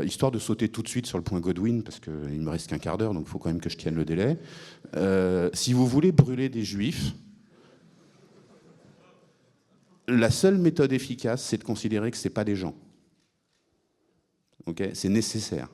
Histoire de sauter tout de suite sur le point Godwin, parce qu'il ne me reste qu'un quart d'heure, donc il faut quand même que je tienne le délai. Si vous voulez brûler des juifs, la seule méthode efficace, c'est de considérer que ce n'est pas des gens. Okay, c'est nécessaire.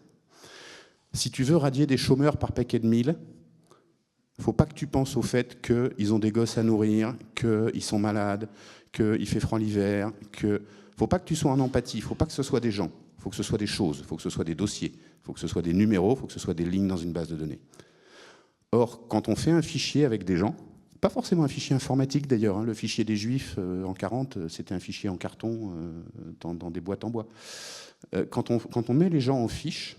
Si tu veux radier des chômeurs par paquet de 1000, il ne faut pas que tu penses au fait qu'ils ont des gosses à nourrir, qu'ils sont malades, qu'il fait froid l'hiver. Il ne faut pas que tu sois en empathie, il ne faut pas que ce soit des gens. Il faut que ce soit des choses, il faut que ce soit des dossiers, il faut que ce soit des numéros, il faut que ce soit des lignes dans une base de données. Or, quand on fait un fichier avec des gens, pas forcément un fichier informatique d'ailleurs, hein, le fichier des Juifs en 40, c'était un fichier en carton dans des boîtes en bois. Quand on met les gens en fiches,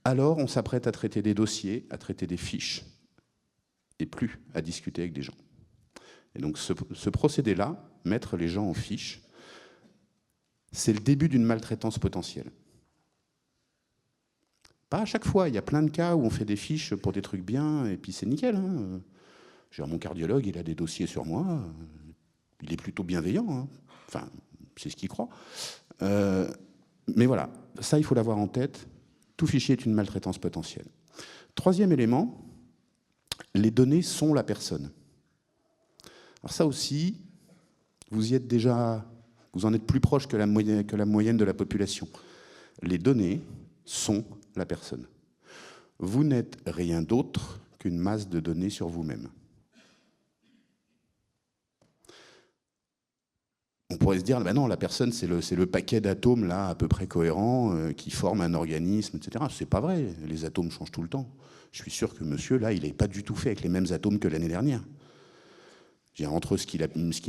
alors on s'apprête à traiter des dossiers, à traiter des fiches, et plus à discuter avec des gens. Et donc ce procédé-là, mettre les gens en fiches, c'est le début d'une maltraitance potentielle. Pas à chaque fois, il y a plein de cas où on fait des fiches pour des trucs bien, et puis c'est nickel. Hein. Mon cardiologue, il a des dossiers sur moi, il est plutôt bienveillant, hein. Enfin, c'est ce qu'il croit. Mais voilà, ça il faut l'avoir en tête, tout fichier est une maltraitance potentielle. Troisième élément, les données sont la personne. Alors ça aussi, vous y êtes déjà... Vous en êtes plus proche que la moyenne de la population. Les données sont la personne. Vous n'êtes rien d'autre qu'une masse de données sur vous-même. On pourrait se dire, ben non, la personne, c'est le paquet d'atomes là, à peu près cohérent, qui forment un organisme, etc. C'est pas vrai, les atomes changent tout le temps. Je suis sûr que monsieur, là, il n'est pas du tout fait avec les mêmes atomes que l'année dernière. Entre ce qu'il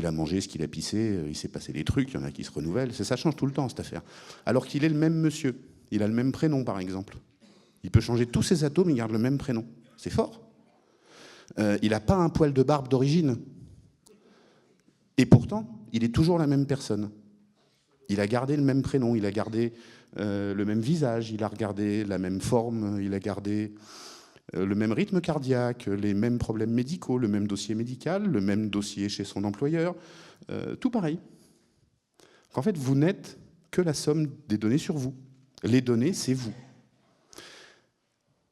a mangé, ce qu'il a pissé, il s'est passé des trucs, il y en a qui se renouvellent. Ça change tout le temps, cette affaire. Alors qu'il est le même monsieur. Il a le même prénom, par exemple. Il peut changer tous ses atomes, il garde le même prénom. C'est fort. Il n'a pas un poil de barbe d'origine. Et pourtant, il est toujours la même personne. Il a gardé le même prénom, il a gardé le même visage, il a regardé la même forme, il a gardé... le même rythme cardiaque, les mêmes problèmes médicaux, le même dossier médical, le même dossier chez son employeur, tout pareil. En fait, vous n'êtes que la somme des données sur vous. Les données, c'est vous.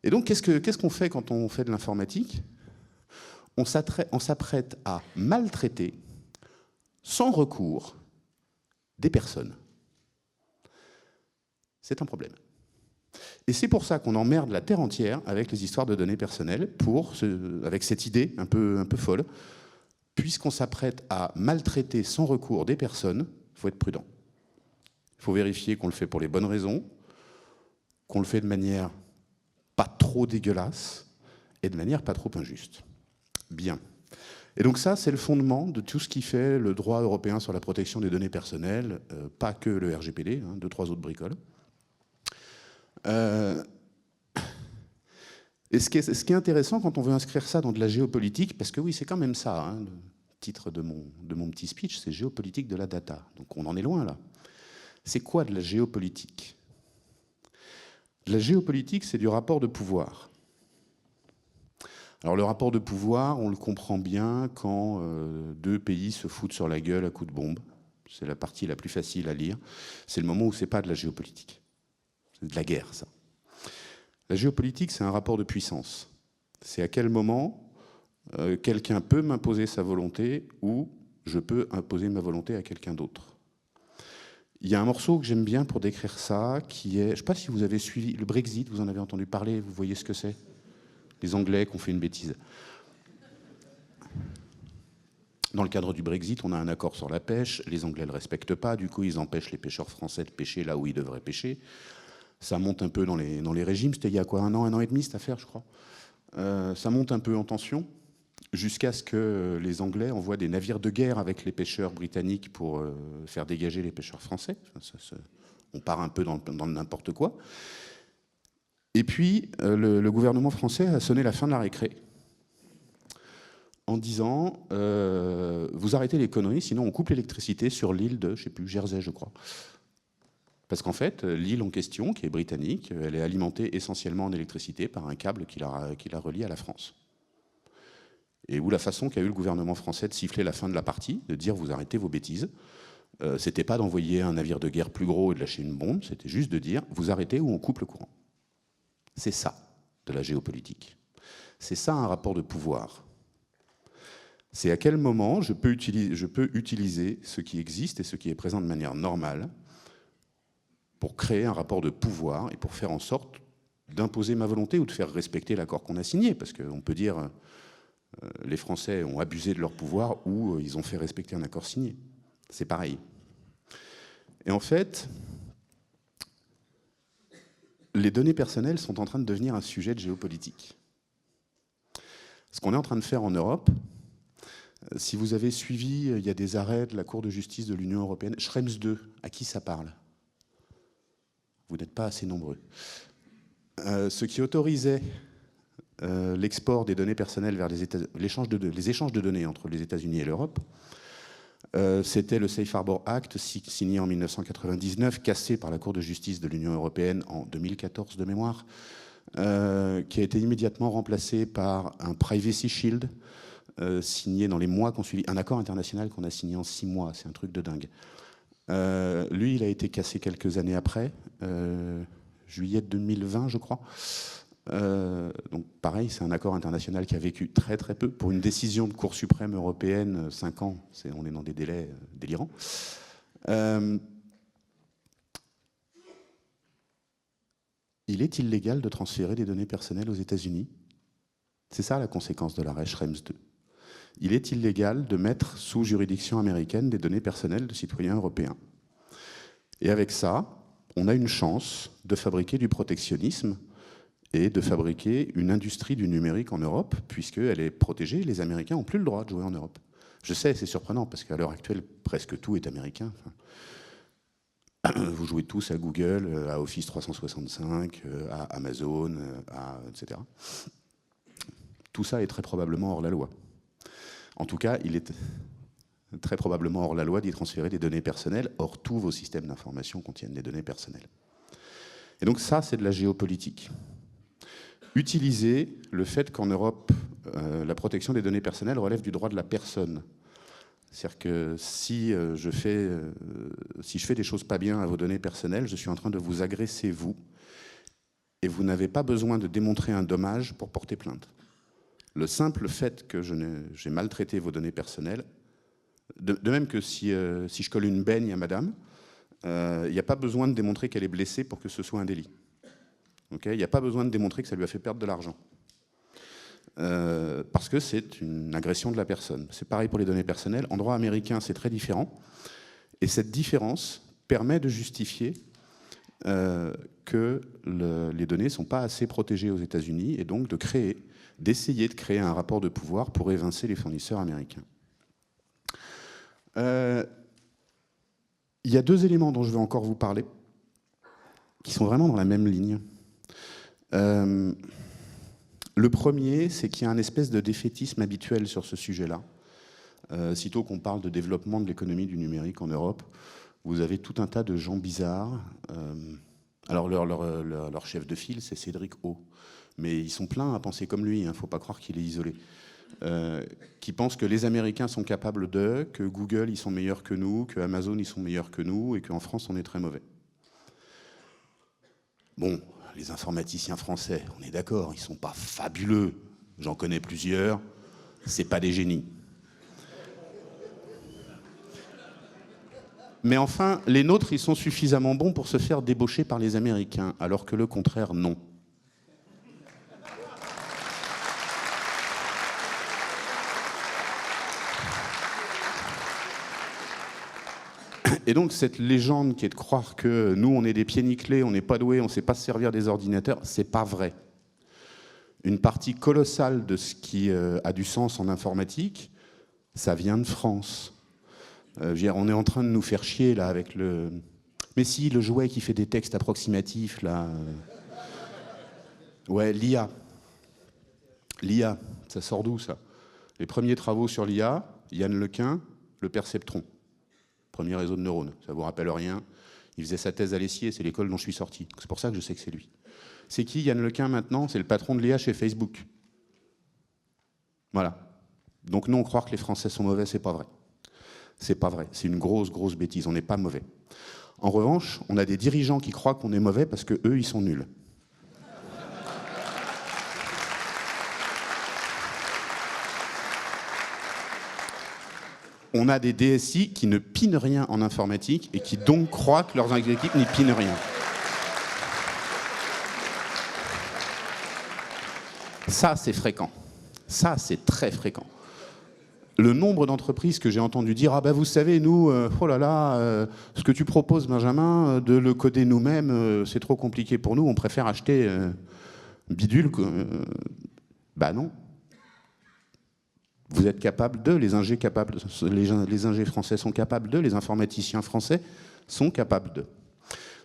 Et donc, qu'est-ce qu'on fait quand on fait de l'informatique? On s'apprête à maltraiter, sans recours, des personnes. C'est un problème. Et c'est pour ça qu'on emmerde la Terre entière avec les histoires de données personnelles, avec cette idée un peu folle. Puisqu'on s'apprête à maltraiter sans recours des personnes, il faut être prudent. Il faut vérifier qu'on le fait pour les bonnes raisons, qu'on le fait de manière pas trop dégueulasse et de manière pas trop injuste. Bien. Et donc ça, c'est le fondement de tout ce qui fait le droit européen sur la protection des données personnelles, pas que le RGPD, 2-3 autres bricoles. Et ce qui est intéressant quand on veut inscrire ça dans de la géopolitique, parce que oui, c'est quand même ça, le titre de mon petit speech, c'est géopolitique de la data. Donc on en est loin là. C'est quoi de la géopolitique? La géopolitique, c'est du rapport de pouvoir. Alors le rapport de pouvoir, on le comprend bien quand deux pays se foutent sur la gueule à coups de bombe. C'est la partie la plus facile à lire. C'est le moment où c'est pas de la géopolitique. C'est de la guerre, ça. La géopolitique, c'est un rapport de puissance. C'est à quel moment quelqu'un peut m'imposer sa volonté ou je peux imposer ma volonté à quelqu'un d'autre. Il y a un morceau que j'aime bien pour décrire ça, qui est, je ne sais pas si vous avez suivi le Brexit, vous en avez entendu parler, vous voyez ce que c'est? Les Anglais qui ont fait une bêtise. Dans le cadre du Brexit, on a un accord sur la pêche, les Anglais ne le respectent pas, du coup ils empêchent les pêcheurs français de pêcher là où ils devraient pêcher. Ça monte un peu dans les régimes, c'était il y a quoi, un an et demi cette affaire, je crois. Ça monte un peu en tension, jusqu'à ce que les Anglais envoient des navires de guerre avec les pêcheurs britanniques pour faire dégager les pêcheurs français. On part un peu dans n'importe quoi. Et puis, le gouvernement français a sonné la fin de la récré en disant vous arrêtez les conneries, sinon on coupe l'électricité sur l'île de, je sais plus, Jersey, je crois. Parce qu'en fait, l'île en question, qui est britannique, elle est alimentée essentiellement en électricité par un câble qui la relie à la France. Et où la façon qu'a eu le gouvernement français de siffler la fin de la partie, de dire vous arrêtez vos bêtises, c'était pas d'envoyer un navire de guerre plus gros et de lâcher une bombe, c'était juste de dire vous arrêtez ou on coupe le courant. C'est ça, de la géopolitique. C'est ça un rapport de pouvoir. C'est à quel moment je peux utiliser ce qui existe et ce qui est présent de manière normale pour créer un rapport de pouvoir et pour faire en sorte d'imposer ma volonté ou de faire respecter l'accord qu'on a signé. Parce qu'on peut dire les Français ont abusé de leur pouvoir ou ils ont fait respecter un accord signé. C'est pareil. Et en fait, les données personnelles sont en train de devenir un sujet de géopolitique. Ce qu'on est en train de faire en Europe, si vous avez suivi, il y a des arrêts de la Cour de justice de l'Union européenne, Schrems II, à qui ça parle? Vous n'êtes pas assez nombreux. Ce qui autorisait l'export des données personnelles vers les échanges de données entre les États-Unis et l'Europe, c'était le Safe Harbor Act signé en 1999, cassé par la Cour de justice de l'Union européenne en 2014 de mémoire, qui a été immédiatement remplacé par un Privacy Shield signé dans les mois qu'on suivi, un accord international qu'on a signé en 6 mois, c'est un truc de dingue. Lui, il a été cassé quelques années après, juillet 2020, je crois. Donc pareil, c'est un accord international qui a vécu très très peu. Pour une décision de Cour suprême européenne, 5 ans, on est dans des délais délirants. Il est illégal de transférer des données personnelles aux États-Unis. C'est ça la conséquence de l'arrêt Schrems II. Il est illégal de mettre sous juridiction américaine des données personnelles de citoyens européens. Et avec ça, on a une chance de fabriquer du protectionnisme et de fabriquer une industrie du numérique en Europe, puisqu'elle est protégée. Les Américains n'ont plus le droit de jouer en Europe. Je sais, c'est surprenant, parce qu'à l'heure actuelle, presque tout est américain. Enfin, vous jouez tous à Google, à Office 365, à Amazon, etc. Tout ça est très probablement hors la loi. En tout cas, il est très probablement hors la loi d'y transférer des données personnelles. Or, tous vos systèmes d'information contiennent des données personnelles. Et donc ça, c'est de la géopolitique. Utiliser le fait qu'en Europe, la protection des données personnelles relève du droit de la personne. C'est-à-dire que si je fais des choses pas bien à vos données personnelles, je suis en train de vous agresser, vous, et vous n'avez pas besoin de démontrer un dommage pour porter plainte. Le simple fait que j'ai maltraité vos données personnelles De même que si je colle une baigne à madame, il n'y a pas besoin de démontrer qu'elle est blessée pour que ce soit un délit. Il n'y a pas besoin de démontrer que ça lui a fait perdre de l'argent. Parce que c'est une agression de la personne. C'est pareil pour les données personnelles. En droit américain, c'est très différent. Et cette différence permet de justifier que les données ne sont pas assez protégées aux États-Unis et donc d'essayer de créer un rapport de pouvoir pour évincer les fournisseurs américains. Il y a deux éléments dont je vais encore vous parler qui sont vraiment dans la même ligne. Le premier, c'est qu'il y a un espèce de défaitisme habituel sur ce sujet-là. Sitôt qu'on parle de développement de l'économie du numérique en Europe, vous avez tout un tas de gens bizarres. Alors leur chef de file, c'est Cédric O. Mais ils sont pleins à penser comme lui, il ne faut pas croire qu'il est isolé. Qui pensent que les Américains sont capables d'eux, que Google, ils sont meilleurs que nous, que Amazon, ils sont meilleurs que nous, et qu'en France, on est très mauvais. Bon, les informaticiens français, on est d'accord, ils ne sont pas fabuleux. J'en connais plusieurs, c'est pas des génies. Mais enfin, les nôtres, ils sont suffisamment bons pour se faire débaucher par les Américains, alors que le contraire, non. Et donc cette légende qui est de croire que nous, on est des pieds nickelés, on n'est pas doués, on ne sait pas se servir des ordinateurs, c'est pas vrai. Une partie colossale de ce qui a du sens en informatique, ça vient de France. On est en train de nous faire chier là avec le... Mais si, le jouet qui fait des textes approximatifs, là... Ouais, l'IA. L'IA, ça sort d'où, ça? Les premiers travaux sur l'IA, Yann Lequin, le perceptron. Premier réseau de neurones, ça vous rappelle rien. Il faisait sa thèse à l'Essier, c'est l'école dont je suis sorti. C'est pour ça que je sais que c'est lui. C'est qui, Yann Lequin, maintenant? C'est le patron de l'IA chez Facebook. Voilà. Donc non, croire que les Français sont mauvais, c'est pas vrai. C'est pas vrai. C'est une grosse, grosse bêtise. On n'est pas mauvais. En revanche, on a des dirigeants qui croient qu'on est mauvais parce qu'eux, ils sont nuls. On a des DSI qui ne pinent rien en informatique et qui donc croient que leurs équipes n'y pinent rien. Ça, c'est fréquent. Ça, c'est très fréquent. Le nombre d'entreprises que j'ai entendu dire « Ah ben vous savez, nous, oh là là, ce que tu proposes, Benjamin, de le coder nous-mêmes, c'est trop compliqué pour nous, on préfère acheter bidule. » Bah non. Vous êtes capable les ingés français sont capables d'eux, les informaticiens français sont capables d'eux.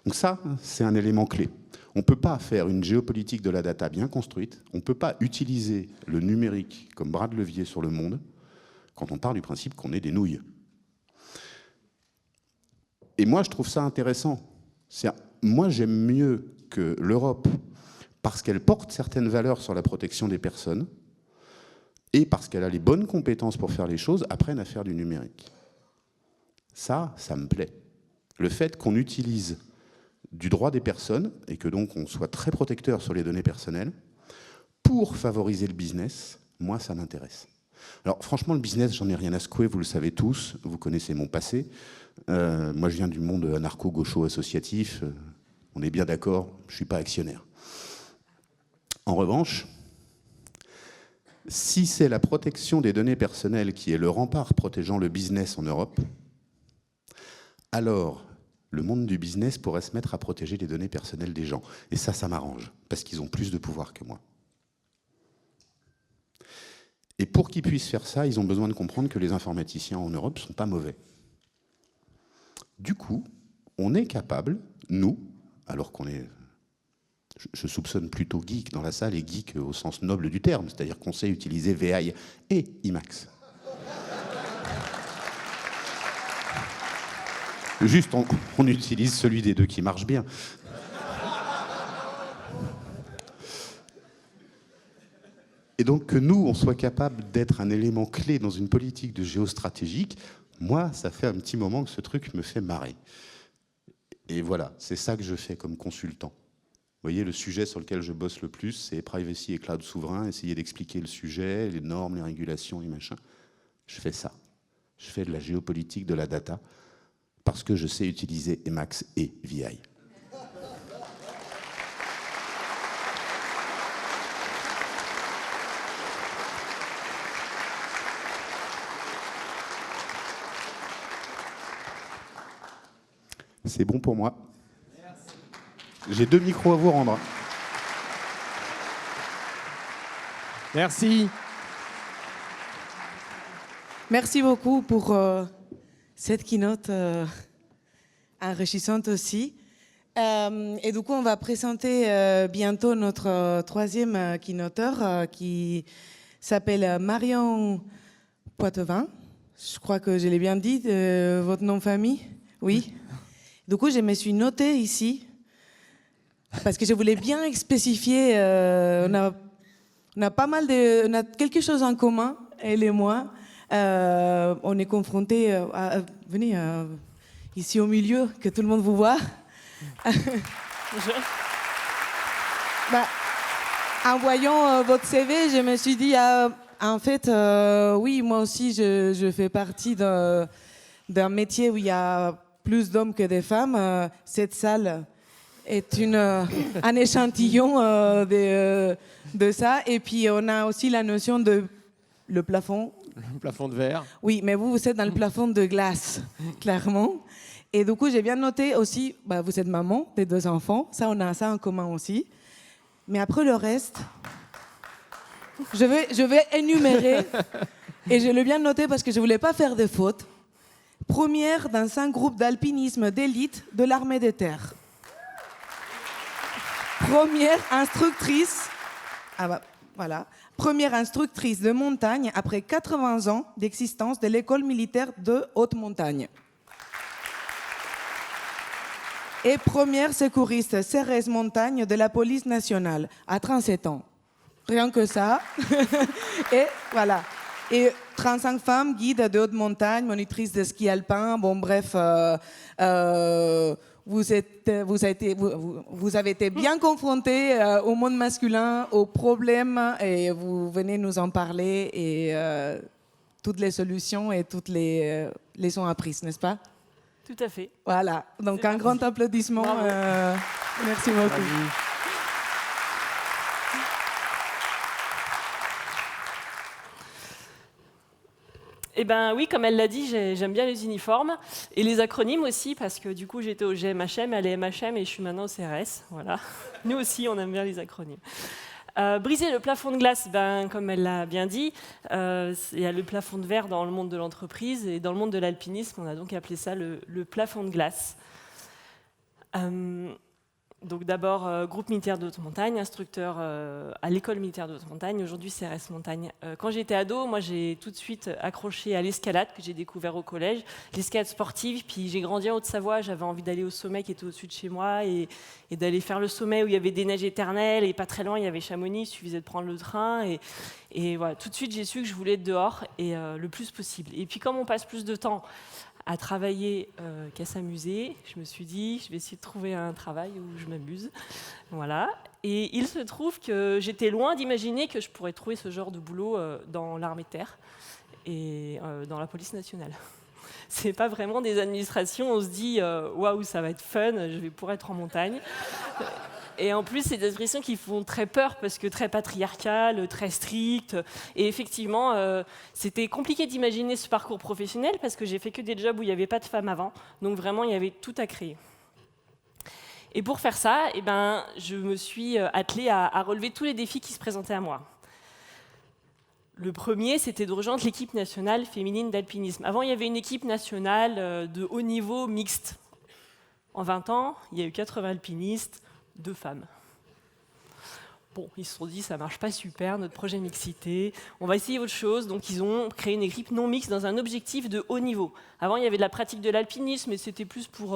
Donc ça, c'est un élément clé. On ne peut pas faire une géopolitique de la data bien construite, on ne peut pas utiliser le numérique comme bras de levier sur le monde quand on part du principe qu'on est des nouilles. Et moi, je trouve ça intéressant. Moi, j'aime mieux que l'Europe, parce qu'elle porte certaines valeurs sur la protection des personnes, et parce qu'elle a les bonnes compétences pour faire les choses, apprenne à faire du numérique. Ça me plaît. Le fait qu'on utilise du droit des personnes, et que donc on soit très protecteur sur les données personnelles, pour favoriser le business, moi ça m'intéresse. Alors franchement, le business, j'en ai rien à secouer, vous le savez tous, vous connaissez mon passé. Moi je viens du monde anarcho-gaucho-associatif, on est bien d'accord, je ne suis pas actionnaire. En revanche, si c'est la protection des données personnelles qui est le rempart protégeant le business en Europe, alors le monde du business pourrait se mettre à protéger les données personnelles des gens. Et ça m'arrange, parce qu'ils ont plus de pouvoir que moi. Et pour qu'ils puissent faire ça, ils ont besoin de comprendre que les informaticiens en Europe ne sont pas mauvais. Du coup, on est capable, nous, alors qu'on est... Je soupçonne plutôt geek dans la salle, et geek au sens noble du terme, c'est-à-dire qu'on sait utiliser VI et IMAX. Juste, on utilise celui des deux qui marche bien. Et donc que nous, on soit capable d'être un élément clé dans une politique de géostratégique, moi, ça fait un petit moment que ce truc me fait marrer. Et voilà, c'est ça que je fais comme consultant. Vous voyez, le sujet sur lequel je bosse le plus, c'est privacy et cloud souverain, essayer d'expliquer le sujet, les normes, les régulations, les machins. Je fais ça. Je fais de la géopolitique de la data parce que je sais utiliser Emacs et VI. C'est bon pour moi. J'ai 2 micros à vous rendre. Merci. Merci beaucoup pour cette keynote enrichissante aussi. Et du coup, on va présenter bientôt notre troisième keynoteur qui s'appelle Marion Poitevin. Je crois que je l'ai bien dit, votre nom de famille. Oui. Du coup, je me suis notée ici parce que je voulais bien spécifier. On a pas mal on a quelque chose en commun, elle et moi. On est confrontés venez ici au milieu, que tout le monde vous voit. En voyant votre CV, je me suis dit, en fait, oui, moi aussi, je fais partie d'un métier où il y a plus d'hommes que de femmes. Cette salle est un échantillon de ça. Et puis, on a aussi la notion de le plafond. Le plafond de verre. Oui, mais vous êtes dans le plafond de glace, clairement. Et du coup, j'ai bien noté aussi, vous êtes maman des 2 enfants. Ça, on a ça en commun aussi. Mais après le reste, je vais énumérer. Et je l'ai bien noté parce que je ne voulais pas faire de fautes. Première dans un groupe d'alpinisme d'élite de l'armée de terre. Première instructrice. Voilà. Première instructrice de montagne après 80 ans d'existence de l'école militaire de haute montagne. Et première secouriste CRS montagne de la police nationale à 37 ans. Rien que ça. Et voilà. Et 35 femmes guides de haute montagne, monitrices de ski alpin. Bon, bref, vous avez été bien confrontés au monde masculin, aux problèmes, et vous venez nous en parler et toutes les solutions et toutes les leçons apprises, n'est-ce pas? Tout à fait. Voilà, donc un grand applaudissement. Merci beaucoup. Bravo. Eh bien oui, comme elle l'a dit, j'aime bien les uniformes et les acronymes aussi, parce que du coup j'étais au GMHM, à l'EMHM et je suis maintenant au CRS. Voilà. Nous aussi, on aime bien les acronymes. Briser le plafond de glace, comme elle l'a bien dit, il y a le plafond de verre dans le monde de l'entreprise et dans le monde de l'alpinisme, on a donc appelé ça le plafond de glace. Donc d'abord, groupe militaire de haute montagne, instructeur à l'école militaire de haute montagne, aujourd'hui CRS Montagne. Quand j'étais ado, moi j'ai tout de suite accroché à l'escalade que j'ai découvert au collège, l'escalade sportive, puis j'ai grandi en Haute-Savoie, j'avais envie d'aller au sommet qui était au-dessus de chez moi et d'aller faire le sommet où il y avait des neiges éternelles et pas très loin il y avait Chamonix, il suffisait de prendre le train et voilà, tout de suite j'ai su que je voulais être dehors et le plus possible. Et puis comme on passe plus de temps à travailler qu'à s'amuser, je me suis dit, je vais essayer de trouver un travail où je m'amuse. Voilà. Et il se trouve que j'étais loin d'imaginer que je pourrais trouver ce genre de boulot dans l'armée de terre et dans la police nationale. C'est pas vraiment des administrations, on se dit waouh, ça va être fun, je vais pouvoir être en montagne. Et en plus, c'est des expressions qui font très peur parce que très patriarcales, très strictes. Et effectivement, c'était compliqué d'imaginer ce parcours professionnel parce que j'ai fait que des jobs où il n'y avait pas de femmes avant. Donc vraiment, il y avait tout à créer. Et pour faire ça, je me suis attelée à relever tous les défis qui se présentaient à moi. Le premier, c'était de rejoindre l'équipe nationale féminine d'alpinisme. Avant, il y avait une équipe nationale de haut niveau mixte. En 20 ans, il y a eu 80 alpinistes, 2 femmes. Bon, ils se sont dit, ça marche pas super, notre projet mixité, on va essayer autre chose. Donc, ils ont créé une équipe non mixte dans un objectif de haut niveau. Avant, il y avait de la pratique de l'alpinisme, mais c'était plus pour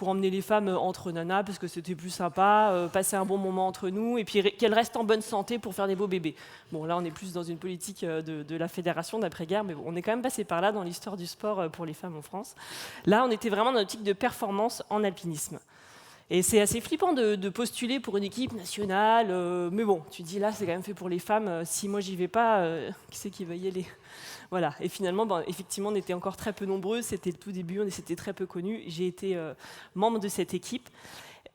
emmener les femmes entre nanas, parce que c'était plus sympa, passer un bon moment entre nous, et puis qu'elles restent en bonne santé pour faire des beaux bébés. Bon, là, on est plus dans une politique de la fédération d'après-guerre, mais bon, on est quand même passé par là dans l'histoire du sport pour les femmes en France. Là, on était vraiment dans une optique de performance en alpinisme. Et c'est assez flippant de postuler pour une équipe nationale, mais bon, tu te dis là, c'est quand même fait pour les femmes. Si moi j'y vais pas, qui c'est qui va y aller? Voilà. Et finalement, effectivement, on était encore très peu nombreux. C'était le tout début, on était très peu connus. J'ai été membre de cette équipe.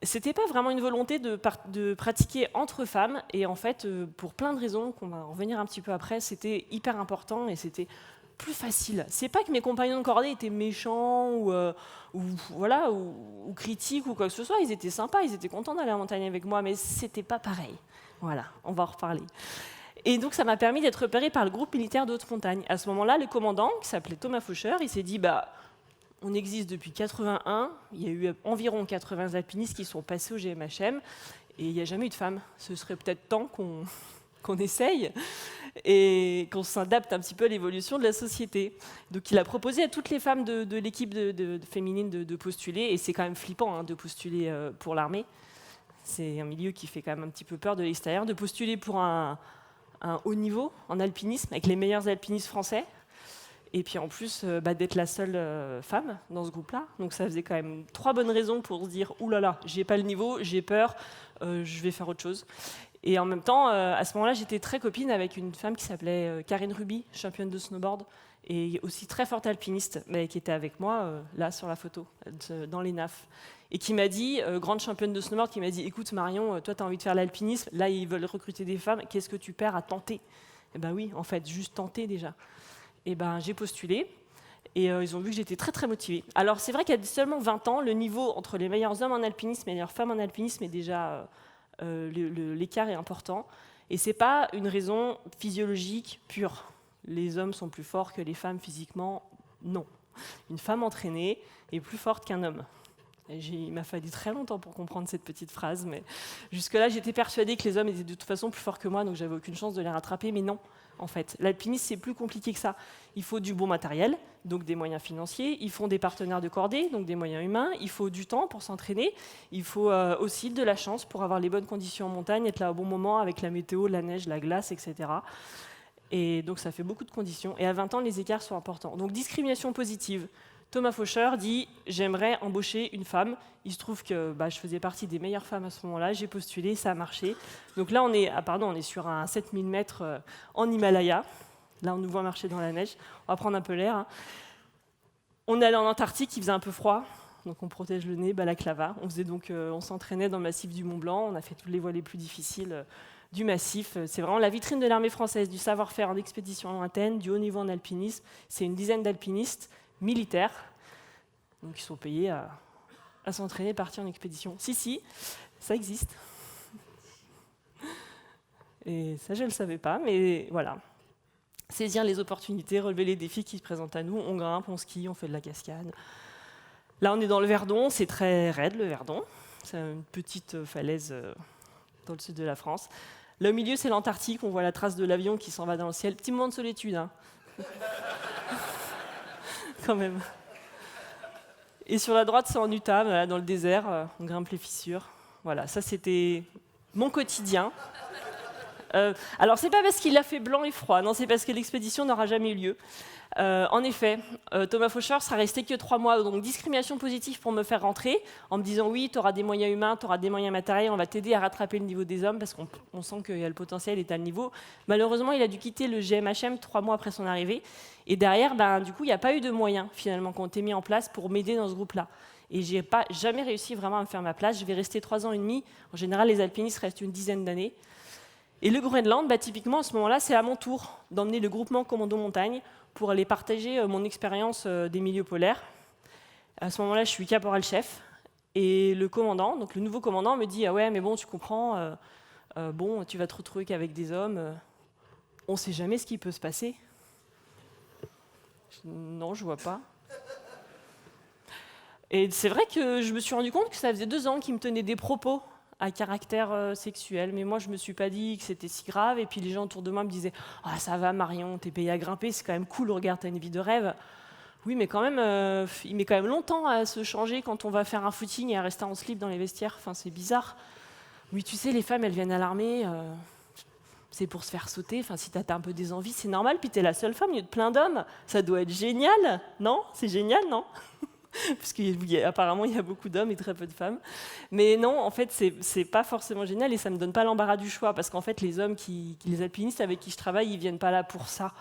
C'était pas vraiment une volonté de pratiquer entre femmes, et en fait, pour plein de raisons qu'on va en revenir un petit peu après, c'était hyper important et c'était plus facile. C'est pas que mes compagnons de cordée étaient méchants ou critiques ou quoi que ce soit. Ils étaient sympas, ils étaient contents d'aller en montagne avec moi, mais c'était pas pareil. Voilà, on va en reparler. Et donc ça m'a permis d'être repéré par le groupe militaire de haute montagne. À ce moment-là, le commandant, qui s'appelait Thomas Faucheur, il s'est dit on existe depuis 81, il y a eu environ 80 alpinistes qui sont passés au GMHM et il n'y a jamais eu de femmes. Ce serait peut-être temps qu'on essaye et qu'on s'adapte un petit peu à l'évolution de la société. Donc il a proposé à toutes les femmes de l'équipe féminine de postuler, et c'est quand même flippant de postuler pour l'armée. C'est un milieu qui fait quand même un petit peu peur de l'extérieur, de postuler pour un haut niveau en alpinisme avec les meilleurs alpinistes français. Et puis en plus, d'être la seule femme dans ce groupe-là. Donc ça faisait quand même 3 bonnes raisons pour se dire « Ouh là là, j'ai pas le niveau, j'ai peur, je vais faire autre chose ». Et en même temps, à ce moment-là, j'étais très copine avec une femme qui s'appelait Karine Ruby, championne de snowboard, et aussi très forte alpiniste, mais qui était avec moi, là, sur la photo, dans les NAF. Et qui m'a dit, grande championne de snowboard, qui m'a dit « Écoute Marion, toi, tu as envie de faire l'alpinisme, là, ils veulent recruter des femmes, qu'est-ce que tu perds à tenter ?» Eh bien oui, en fait, juste tenter déjà. Et j'ai postulé, et ils ont vu que j'étais très très motivée. Alors c'est vrai qu'à seulement 20 ans, le niveau entre les meilleurs hommes en alpinisme et les meilleures femmes en alpinisme est déjà, l'écart est important. Et c'est pas une raison physiologique pure. Les hommes sont plus forts que les femmes physiquement, non. Une femme entraînée est plus forte qu'un homme. Il m'a fallu très longtemps pour comprendre cette petite phrase, mais jusque-là j'étais persuadée que les hommes étaient de toute façon plus forts que moi, donc j'avais aucune chance de les rattraper, mais non. En fait, l'alpinisme, c'est plus compliqué que ça. Il faut du bon matériel, donc des moyens financiers. Il faut des partenaires de cordée, donc des moyens humains. Il faut du temps pour s'entraîner. Il faut aussi de la chance pour avoir les bonnes conditions en montagne, être là au bon moment avec la météo, la neige, la glace, etc. Et donc, ça fait beaucoup de conditions. Et à 20 ans, les écarts sont importants. Donc, discrimination positive. Thomas Faucheur dit « J'aimerais embaucher une femme ». Il se trouve que je faisais partie des meilleures femmes à ce moment-là. J'ai postulé, ça a marché. Donc là, on est sur un 7000 mètres en Himalaya. Là, on nous voit marcher dans la neige. On va prendre un peu l'air. On est allé en Antarctique, il faisait un peu froid. Donc on protège le nez, balaclava. On s'entraînait dans le massif du Mont Blanc. On a fait toutes les voies les plus difficiles du massif. C'est vraiment la vitrine de l'armée française, du savoir-faire en expédition lointaine, du haut niveau en alpinisme. C'est une dizaine d'alpinistes militaires, donc ils sont payés à s'entraîner, partir en expédition. Si, ça existe. Et ça, je ne le savais pas, mais voilà. Saisir les opportunités, relever les défis qui se présentent à nous. On grimpe, on skie, on fait de la cascade. Là, on est dans le Verdon, c'est très raide, le Verdon. C'est une petite falaise dans le sud de la France. Là, au milieu, c'est l'Antarctique. On voit la trace de l'avion qui s'en va dans le ciel. Petit moment de solitude, quand même. Et sur la droite, c'est en Utah, dans le désert, on grimpe les fissures. Voilà, ça c'était mon quotidien. Alors, c'est pas parce qu'il a fait blanc et froid, non, c'est parce que l'expédition n'aura jamais eu lieu. En effet, Thomas Faucheur sera resté que 3 mois, donc discrimination positive pour me faire rentrer, en me disant oui, tu auras des moyens humains, tu auras des moyens matériels, on va t'aider à rattraper le niveau des hommes, parce qu'on sent qu'il y a le potentiel, est à le niveau. Malheureusement, il a dû quitter le GMHM 3 mois après son arrivée, et derrière, du coup, il n'y a pas eu de moyens, finalement, qui ont été mis en place pour m'aider dans ce groupe-là. Et je n'ai jamais réussi vraiment à me faire ma place. Je vais rester 3 ans et demi. En général, les alpinistes restent une dizaine d'années. Et le Groenland, typiquement, à ce moment-là, c'est à mon tour d'emmener le groupement Commando Montagne pour aller partager mon expérience des milieux polaires. À ce moment-là, je suis caporal-chef. Et le commandant, donc le nouveau commandant, me dit « Ah ouais, mais bon, tu comprends, tu vas te retrouver qu'avec des hommes. On ne sait jamais ce qui peut se passer. » Non, je ne vois pas. Et c'est vrai que je me suis rendu compte que ça faisait 2 ans qu'il me tenait des propos à caractère sexuel, mais moi je me suis pas dit que c'était si grave, et puis les gens autour de moi me disaient « Ah ça va Marion, t'es payée à grimper, c'est quand même cool, regarde, t'as une vie de rêve. » Oui, mais quand même, il met quand même longtemps à se changer quand on va faire un footing et à rester en slip dans les vestiaires, enfin c'est bizarre. Oui, tu sais, les femmes elles viennent à l'armée, c'est pour se faire sauter, enfin si t'as un peu des envies, c'est normal, puis t'es la seule femme, il y a plein d'hommes, ça doit être génial, non? C'est génial, non? parce qu'apparemment il y a beaucoup d'hommes et très peu de femmes. Mais non, en fait, c'est pas forcément génial et ça me donne pas l'embarras du choix, parce qu'en fait, les hommes, les alpinistes avec qui je travaille, ils viennent pas là pour ça.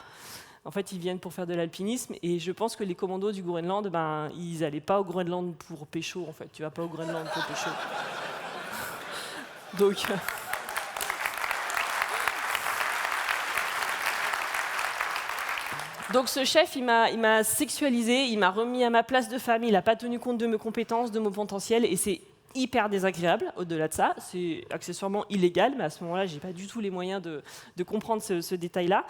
En fait, ils viennent pour faire de l'alpinisme, et je pense que les commandos du Groenland, ils allaient pas au Groenland pour pécho, en fait. Tu vas pas au Groenland pour pécho. Donc... Donc ce chef, il m'a sexualisé, il m'a remis à ma place de femme, il n'a pas tenu compte de mes compétences, de mon potentiel, et c'est hyper désagréable. Au-delà de ça, c'est accessoirement illégal, mais à ce moment-là, j'ai pas du tout les moyens de comprendre ce détail-là.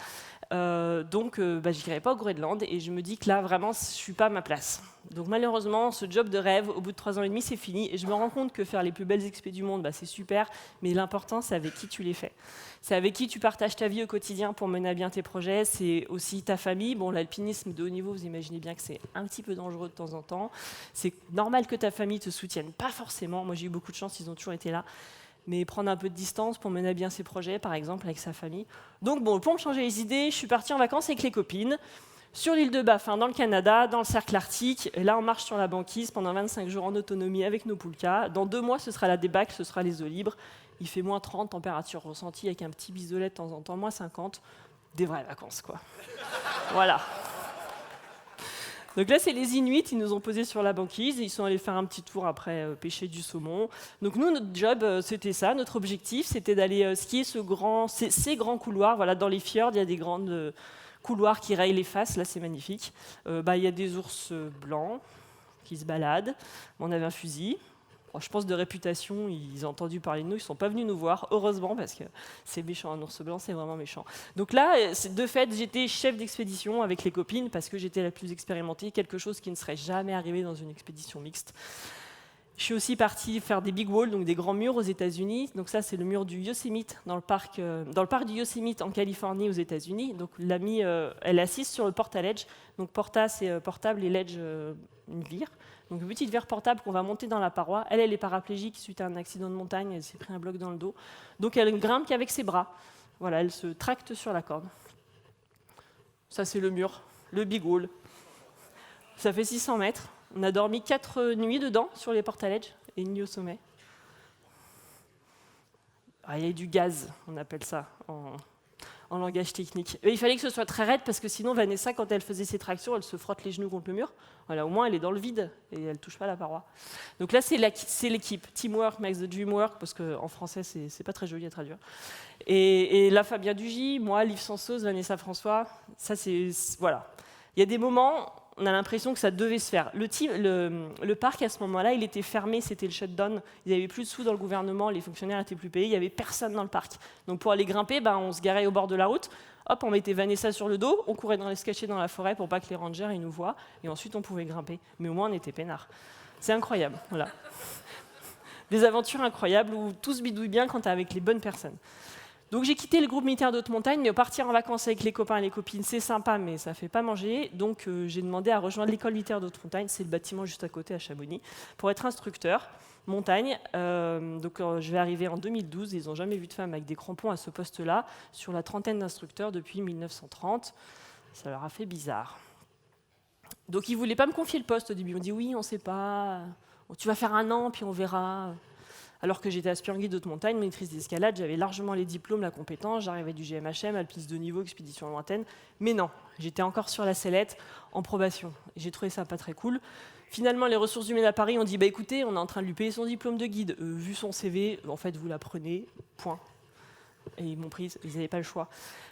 Donc, je n'irai pas au Groenland, et je me dis que là, vraiment, je suis pas à ma place. Donc malheureusement, ce job de rêve, au bout de 3 ans et demi, c'est fini, et je me rends compte que faire les plus belles expéditions du monde, c'est super, mais l'important, c'est avec qui tu les fais. C'est avec qui tu partages ta vie au quotidien pour mener à bien tes projets, c'est aussi ta famille. Bon, l'alpinisme de haut niveau, vous imaginez bien que c'est un petit peu dangereux de temps en temps. C'est normal que ta famille te soutienne, pas forcément. Moi, j'ai eu beaucoup de chance, ils ont toujours été là. Mais prendre un peu de distance pour mener à bien ses projets, par exemple, avec sa famille. Donc bon, pour me changer les idées, je suis partie en vacances avec les copines, sur l'île de Baffin, dans le Canada, dans le cercle arctique. Et là, on marche sur la banquise pendant 25 jours en autonomie avec nos poulkas. Dans 2 mois, ce sera la débâcle, ce sera les eaux libres. Il fait moins 30, température ressentie, avec un petit biselet de temps en temps, moins 50. Des vraies vacances, quoi. Voilà. Donc là, c'est les Inuits, ils nous ont posé sur la banquise, et ils sont allés faire un petit tour après pêcher du saumon. Donc nous, notre job, c'était ça, notre objectif, c'était d'aller skier ces grands couloirs. Voilà, dans les fjords, il y a des grands couloirs qui rayent les faces, là c'est magnifique. Il y a des ours blancs qui se baladent, on avait un fusil. Je pense de réputation, ils ont entendu parler de nous, ils ne sont pas venus nous voir, heureusement, parce que c'est méchant, un ours blanc, c'est vraiment méchant. Donc là, de fait, j'étais chef d'expédition avec les copines, parce que j'étais la plus expérimentée, quelque chose qui ne serait jamais arrivé dans une expédition mixte. Je suis aussi partie faire des big walls, donc des grands murs aux États-Unis. Donc ça, c'est le mur du Yosemite, dans le parc du Yosemite en Californie, aux États-Unis. Donc l'amie, elle est assise sur le portaledge. Donc porta, c'est portable, et ledge, une vire. Donc une petite verre portable qu'on va monter dans la paroi. Elle est paraplégique suite à un accident de montagne, elle s'est pris un bloc dans le dos. Donc elle grimpe qu'avec ses bras. Voilà, elle se tracte sur la corde. Ça c'est le mur, le big wall. Ça fait 600 mètres. On a dormi 4 nuits dedans, sur les portaledges, et une nuit au sommet. Il y a du gaz, on appelle ça, en langage technique. Et il fallait que ce soit très raide, parce que sinon, Vanessa, quand elle faisait ses tractions, elle se frotte les genoux contre le mur. Voilà, au moins, elle est dans le vide, et elle ne touche pas la paroi. Donc là, c'est l'équipe. Teamwork makes the dream work, parce qu'en français, c'est pas très joli à traduire. Et là, Fabien Dugy, moi, Liv Sansos, Vanessa François, ça, c'est... Voilà. Il y a des moments... On a l'impression que ça devait se faire. Le parc, à ce moment-là, il était fermé, c'était le shutdown. Il n'y avait plus de sous dans le gouvernement, les fonctionnaires n'étaient plus payés, il n'y avait personne dans le parc. Donc pour aller grimper, on se garait au bord de la route, hop, on mettait Vanessa sur le dos, on courait se cacher dans la forêt pour pas que les rangers ils nous voient, et ensuite on pouvait grimper. Mais au moins on était peinards. C'est incroyable, voilà. Des aventures incroyables où tout se bidouille bien quand tu es avec les bonnes personnes. Donc j'ai quitté le groupe militaire de haute montagne, mais partir en vacances avec les copains et les copines, c'est sympa, mais ça ne fait pas manger. Donc j'ai demandé à rejoindre l'école militaire de haute montagne, c'est le bâtiment juste à côté à Chamonix, pour être instructeur montagne. Je vais arriver en 2012, ils n'ont jamais vu de femme avec des crampons à ce poste-là, sur la 30aine d'instructeurs depuis 1930. Ça leur a fait bizarre. Donc ils ne voulaient pas me confier le poste au début, on dit oui, on ne sait pas, tu vas faire 1 an, puis on verra. Alors que j'étais aspirant guide de haute montagne, maîtrise d'escalade, j'avais largement les diplômes, la compétence, j'arrivais du GMHM, alpiniste de niveau, expédition lointaine. Mais non, j'étais encore sur la sellette, en probation. Et j'ai trouvé ça pas très cool. Finalement, les ressources humaines à Paris ont dit écoutez, on est en train de lui payer son diplôme de guide. Vu son CV, en fait, vous la prenez, point. Et ils m'ont prise, ils n'avaient pas le choix.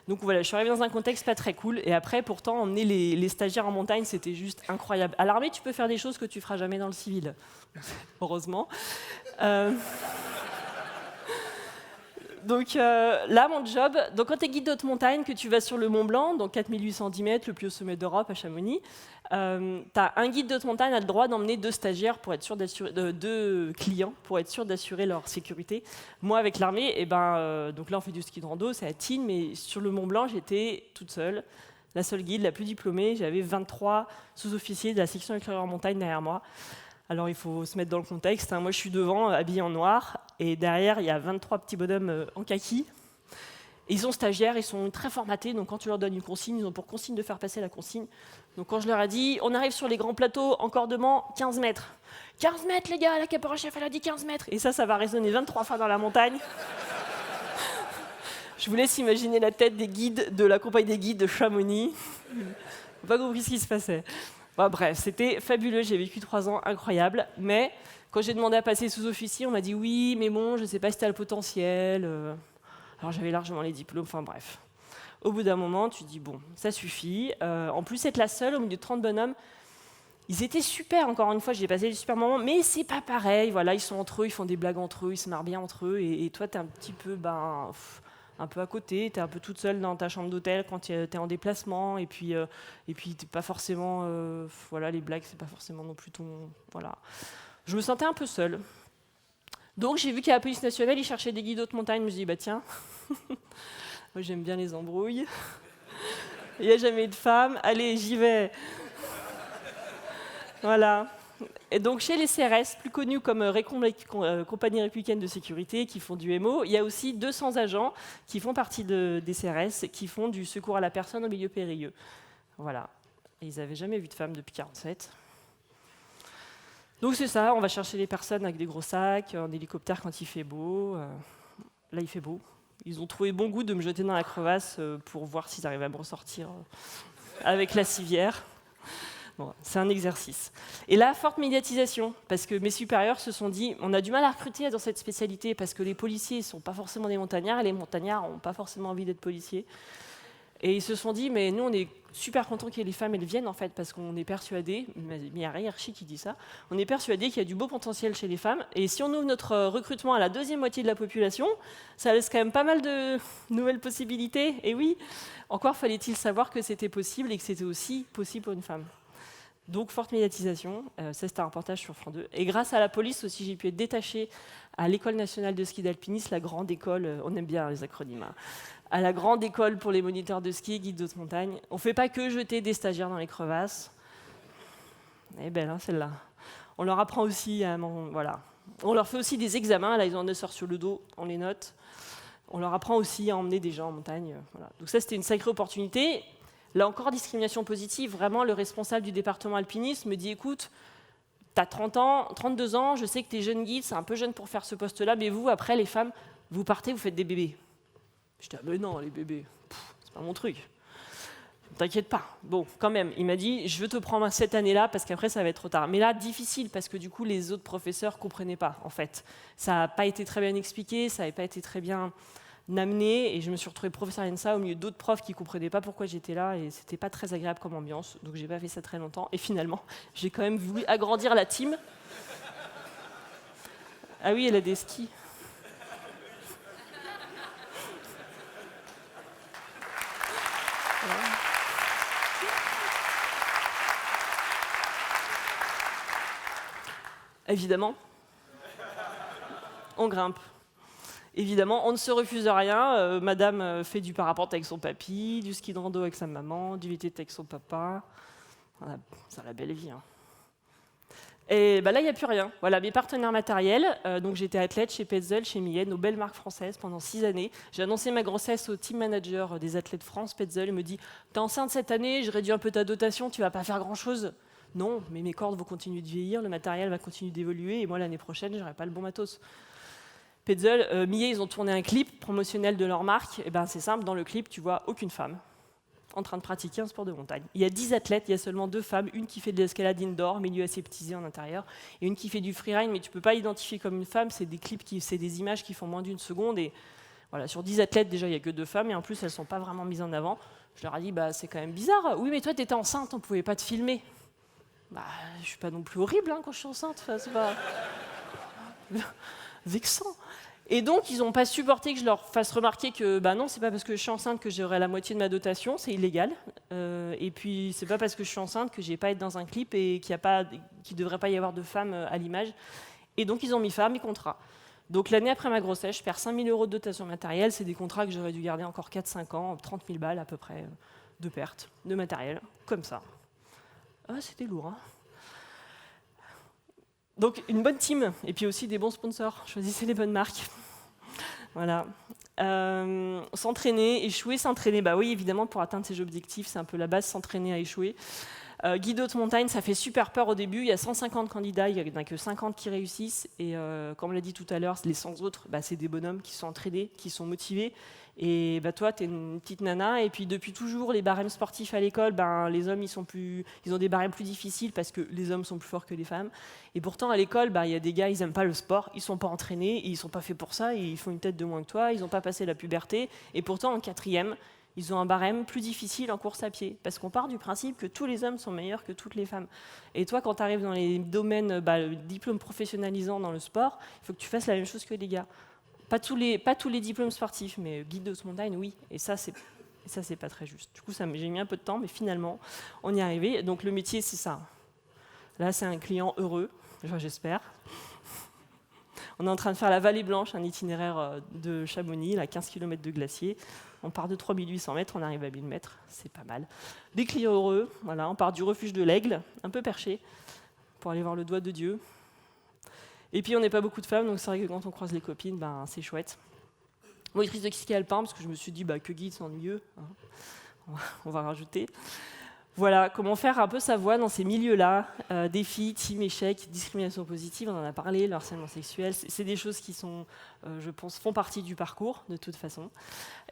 Donc voilà, je suis arrivée dans un contexte pas très cool. Et après, pourtant, emmener les stagiaires en montagne, c'était juste incroyable. À l'armée, tu peux faire des choses que tu feras jamais dans le civil. Heureusement. Donc là, mon job, donc quand tu es guide de haute montagne, que tu vas sur le Mont Blanc, donc 4810 mètres, le plus haut sommet d'Europe à Chamonix, tu as un guide de haute montagne a le droit d'emmener 2 stagiaires pour être sûr d'assurer, 2 clients pour être sûr d'assurer leur sécurité. Moi, avec l'armée, donc là on fait du ski de rando, c'est à Tignes, mais sur le Mont Blanc, j'étais toute seule, la seule guide, la plus diplômée. J'avais 23 sous-officiers de la section éclaireur en montagne derrière moi. Alors il faut se mettre dans le contexte. Moi, je suis devant, habillée en noir, et derrière, il y a 23 petits bonhommes en kaki. Et ils sont stagiaires, ils sont très formatés, donc quand tu leur donnes une consigne, ils ont pour consigne de faire passer la consigne. Donc quand je leur ai dit, on arrive sur les grands plateaux, encordement, 15 mètres. 15 mètres les gars, la caporal-chef elle a dit 15 mètres. Et ça va résonner 23 fois dans la montagne. Je vous laisse imaginer la tête des guides de la compagnie des guides de Chamonix. Je n'ai pas compris ce qui se passait. Bon, bref, c'était fabuleux, j'ai vécu 3 ans incroyables, mais quand j'ai demandé à passer sous-officier, on m'a dit oui, mais bon, je ne sais pas si tu as le potentiel. Alors j'avais largement les diplômes, enfin bref. Au bout d'un moment, tu te dis bon, ça suffit. En plus, être la seule au milieu de 30 bonhommes, ils étaient super, encore une fois, j'ai passé des super moments, mais c'est pas pareil. Voilà, ils sont entre eux, ils font des blagues entre eux, ils se marrent bien entre eux, et toi, tu es un petit peu, un peu à côté, tu es un peu toute seule dans ta chambre d'hôtel quand tu es en déplacement, et puis t'es pas forcément, voilà, les blagues, c'est pas forcément non plus ton, voilà. Je me sentais un peu seule. Donc j'ai vu qu'à la police nationale, ils cherchaient des guides haute montagne, je me suis dit, bah tiens, moi j'aime bien les embrouilles, il n'y a jamais eu de femmes, allez, j'y vais. Voilà. Et donc chez les CRS, plus connus comme Compagnie républicaine de sécurité, qui font du MO, il y a aussi 200 agents qui font partie des CRS, qui font du secours à la personne au milieu périlleux. Voilà. Et ils n'avaient jamais vu de femmes depuis 1947. Donc c'est ça, on va chercher les personnes avec des gros sacs, en hélicoptère quand il fait beau. Là, il fait beau. Ils ont trouvé bon goût de me jeter dans la crevasse pour voir s'ils arrivaient à me ressortir avec la civière. Bon, c'est un exercice. Et là, forte médiatisation, parce que mes supérieurs se sont dit, on a du mal à recruter dans cette spécialité, parce que les policiers ne sont pas forcément des montagnards, et les montagnards n'ont pas forcément envie d'être policiers. Et ils se sont dit, mais nous, on est super contents que les femmes, elles viennent, en fait, parce qu'on est persuadés, il y a hiérarchie qui dit ça, on est persuadés qu'il y a du beau potentiel chez les femmes, et si on ouvre notre recrutement à la deuxième moitié de la population, ça laisse quand même pas mal de nouvelles possibilités. Et oui, encore fallait-il savoir que c'était possible, et que c'était aussi possible pour une femme. Donc, forte médiatisation, ça c'était un reportage sur France 2. Et grâce à la police aussi, j'ai pu être détachée à l'École nationale de ski d'alpinisme, la grande école, on aime bien les acronymes, hein, à la grande école pour les moniteurs de ski, guides de haute montagne. On ne fait pas que jeter des stagiaires dans les crevasses. Elle est belle, hein, celle-là. On leur apprend aussi à... Voilà. On leur fait aussi des examens, là ils ont un sort sur le dos, on les note. On leur apprend aussi à emmener des gens en montagne. Voilà. Donc ça, c'était une sacrée opportunité. Là encore, discrimination positive. Vraiment, le responsable du département alpinisme me dit, écoute, tu as 30 ans, 32 ans, je sais que tu es jeune guide, c'est un peu jeune pour faire ce poste-là, mais vous, après, les femmes, vous partez, vous faites des bébés. Je dis, ah ben non, les bébés, c'est pas mon truc. T'inquiète pas. Bon, quand même, il m'a dit, je veux te prendre cette année-là, parce qu'après, ça va être trop tard. Mais là, difficile, parce que du coup, les autres professeurs ne comprenaient pas, en fait. Ça n'a pas été très bien expliqué, ça n'avait pas été très bien amené, et je me suis retrouvée professeur l'ENSA au milieu d'autres profs qui ne comprenaient pas pourquoi j'étais là, et c'était pas très agréable comme ambiance, donc j'ai pas fait ça très longtemps, et finalement, j'ai quand même voulu agrandir la team. Ah oui, elle a des skis. Voilà. Évidemment, on grimpe. Évidemment, on ne se refuse rien. Madame fait du parapente avec son papy, du ski de rando avec sa maman, du VTT avec son papa. C'est la belle vie. Hein. Et là, il n'y a plus rien. Voilà, mes partenaires matériels. Donc, j'étais athlète chez Petzl, chez Millet, nos belles marques françaises, pendant 6 années. J'ai annoncé ma grossesse au team manager des athlètes France. Petzl me dit, t'es enceinte cette année, je réduis un peu ta dotation, tu vas pas faire grand-chose. Non, mais mes cordes vont continuer de vieillir, le matériel va continuer d'évoluer, et moi, l'année prochaine, je n'aurai pas le bon matos. Petzl, Millet, ils ont tourné un clip promotionnel de leur marque. Et ben, c'est simple, dans le clip, tu vois aucune femme en train de pratiquer un sport de montagne. Il y a 10 athlètes, il y a seulement 2 femmes, une qui fait de l'escalade indoor, milieu aseptisé en intérieur, et une qui fait du freeride, mais tu ne peux pas l'identifier comme une femme, c'est des clips, c'est des images qui font moins d'1 seconde, et voilà, sur 10 athlètes, déjà, il n'y a que 2 femmes, et en plus, elles ne sont pas vraiment mises en avant. Je leur ai dit, c'est quand même bizarre. Oui, mais toi, tu étais enceinte, on ne pouvait pas te filmer. Je ne suis pas non plus horrible quand je suis enceinte, c'est pas vexant. Et donc, ils n'ont pas supporté que je leur fasse remarquer que, non, c'est pas parce que je suis enceinte que j'aurai la moitié de ma dotation, c'est illégal. Et puis, c'est pas parce que je suis enceinte que je vais pas être dans un clip et qu'il ne devrait pas y avoir de femmes à l'image. Et donc, ils ont mis fin à mes contrats. Donc, l'année après ma grossesse, je perds 5 000 € de dotation matérielle. C'est des contrats que j'aurais dû garder encore 4-5 ans, 30 000 balles à peu près de perte de matériel, comme ça. Ah, c'était lourd, hein. Donc, une bonne team, et puis aussi des bons sponsors. Choisissez les bonnes marques. Voilà. S'entraîner, échouer, s'entraîner. Bah oui, évidemment, pour atteindre ses objectifs, c'est un peu la base, s'entraîner à échouer. Guide haute montagne, ça fait super peur au début. Il y a 150 candidats, il n'y en a que 50 qui réussissent. Et comme on l'a dit tout à l'heure, les 100 autres, bah, c'est des bonhommes qui sont entraînés, qui sont motivés. Et bah, toi, tu es une petite nana. Et puis depuis toujours, les barèmes sportifs à l'école, ben, les hommes, ils ont des barèmes plus difficiles parce que les hommes sont plus forts que les femmes. Et pourtant, à l'école, bah, il y a des gars, ils n'aiment pas le sport, ils ne sont pas entraînés, et ils ne sont pas faits pour ça, et ils font une tête de moins que toi, ils n'ont pas passé la puberté. Et pourtant, en 4e, ils ont un barème plus difficile en course à pied, parce qu'on part du principe que tous les hommes sont meilleurs que toutes les femmes. Et toi, quand tu arrives dans les domaines, le diplôme professionnalisant dans le sport, il faut que tu fasses la même chose que les gars. Pas tous les diplômes sportifs, mais guide de haute montagne, oui. Et ça, c'est pas très juste. Du coup, j'ai mis un peu de temps, mais finalement, on y est arrivé. Donc le métier, c'est ça. Là, c'est un client heureux, j'espère. On est en train de faire la Vallée Blanche, un itinéraire de Chamonix, là, 15 km de glacier. On part de 3800 mètres, on arrive à 1000 mètres, c'est pas mal. Des clients heureux, voilà, on part du refuge de l'Aigle, un peu perché, pour aller voir le doigt de Dieu. Et puis on n'est pas beaucoup de femmes, donc c'est vrai que quand on croise les copines, ben, c'est chouette. Monitrice de ski alpin, parce que je me suis dit que guide, c'est ennuyeux, hein. On va rajouter. Voilà, comment faire un peu sa voix dans ces milieux-là. Défis, team, échec, discrimination positive, on en a parlé, le harcèlement sexuel, c'est des choses qui sont, je pense, font partie du parcours, de toute façon.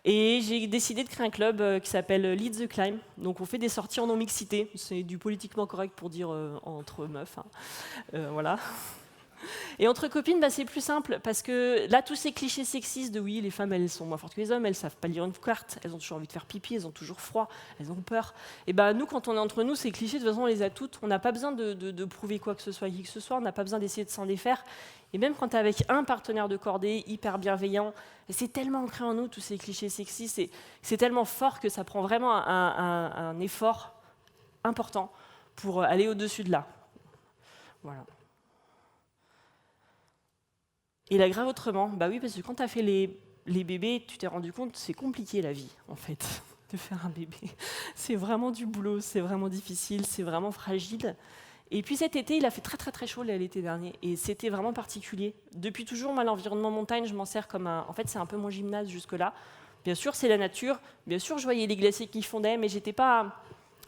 Et j'ai décidé de créer un club qui s'appelle Lead the Climb. Donc on fait des sorties en non-mixité, c'est du politiquement correct pour dire entre meufs, hein. Voilà. Et entre copines, c'est plus simple, parce que là, tous ces clichés sexistes de oui, les femmes, elles sont moins fortes que les hommes, elles savent pas lire une carte, elles ont toujours envie de faire pipi, elles ont toujours froid, elles ont peur. Et nous, quand on est entre nous, ces clichés, de toute façon, on les a toutes. On n'a pas besoin de prouver quoi que ce soit à qui que ce soit, on n'a pas besoin d'essayer de s'en défaire. Et même quand tu es avec un partenaire de cordée hyper bienveillant, c'est tellement ancré en nous, tous ces clichés sexistes, c'est tellement fort que ça prend vraiment un effort important pour aller au-dessus de là. Voilà. Et là, grave autrement, oui, parce que quand tu as fait les bébés, tu t'es rendu compte que c'est compliqué la vie, en fait, de faire un bébé. C'est vraiment du boulot, c'est vraiment difficile, c'est vraiment fragile. Et puis cet été, il a fait très très très chaud l'été dernier, et c'était vraiment particulier. Depuis toujours, moi, l'environnement montagne, je m'en sers comme en fait, c'est un peu mon gymnase jusque-là. Bien sûr, c'est la nature, bien sûr, je voyais les glaciers qui fondaient, mais j'étais pas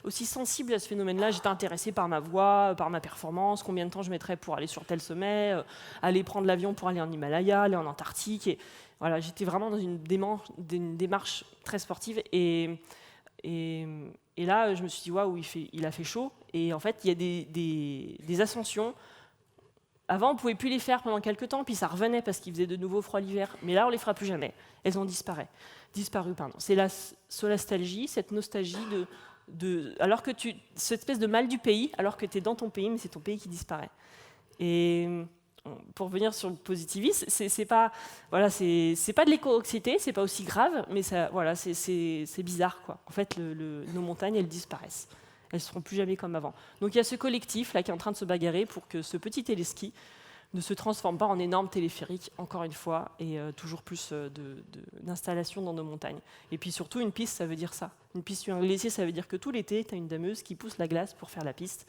aussi sensible à ce phénomène-là. J'étais intéressée par ma voix, par ma performance, combien de temps je mettrais pour aller sur tel sommet, aller prendre l'avion pour aller en Himalaya, aller en Antarctique. Et voilà, j'étais vraiment dans une démarche très sportive. Et là, je me suis dit, waouh, il a fait chaud. Et en fait, il y a des ascensions. Avant, on ne pouvait plus les faire pendant quelques temps, puis ça revenait parce qu'il faisait de nouveau froid l'hiver. Mais là, on ne les fera plus jamais. Elles ont disparu. C'est la solastalgie, cette nostalgie alors que cette espèce de mal du pays, alors que tu es dans ton pays, mais c'est ton pays qui disparaît. Et pour revenir sur le positivisme, c'est pas de l'éco-anxiété, c'est pas aussi grave, mais c'est bizarre, quoi. En fait, nos montagnes, elles disparaissent. Elles seront plus jamais comme avant. Donc il y a ce collectif là qui est en train de se bagarrer pour que ce petit téléski ne se transforme pas en énorme téléphérique, encore une fois, et toujours plus d'installations dans nos montagnes. Et puis surtout, une piste, ça veut dire ça. Une piste sur un glacier, ça veut dire que tout l'été, tu as une dameuse qui pousse la glace pour faire la piste,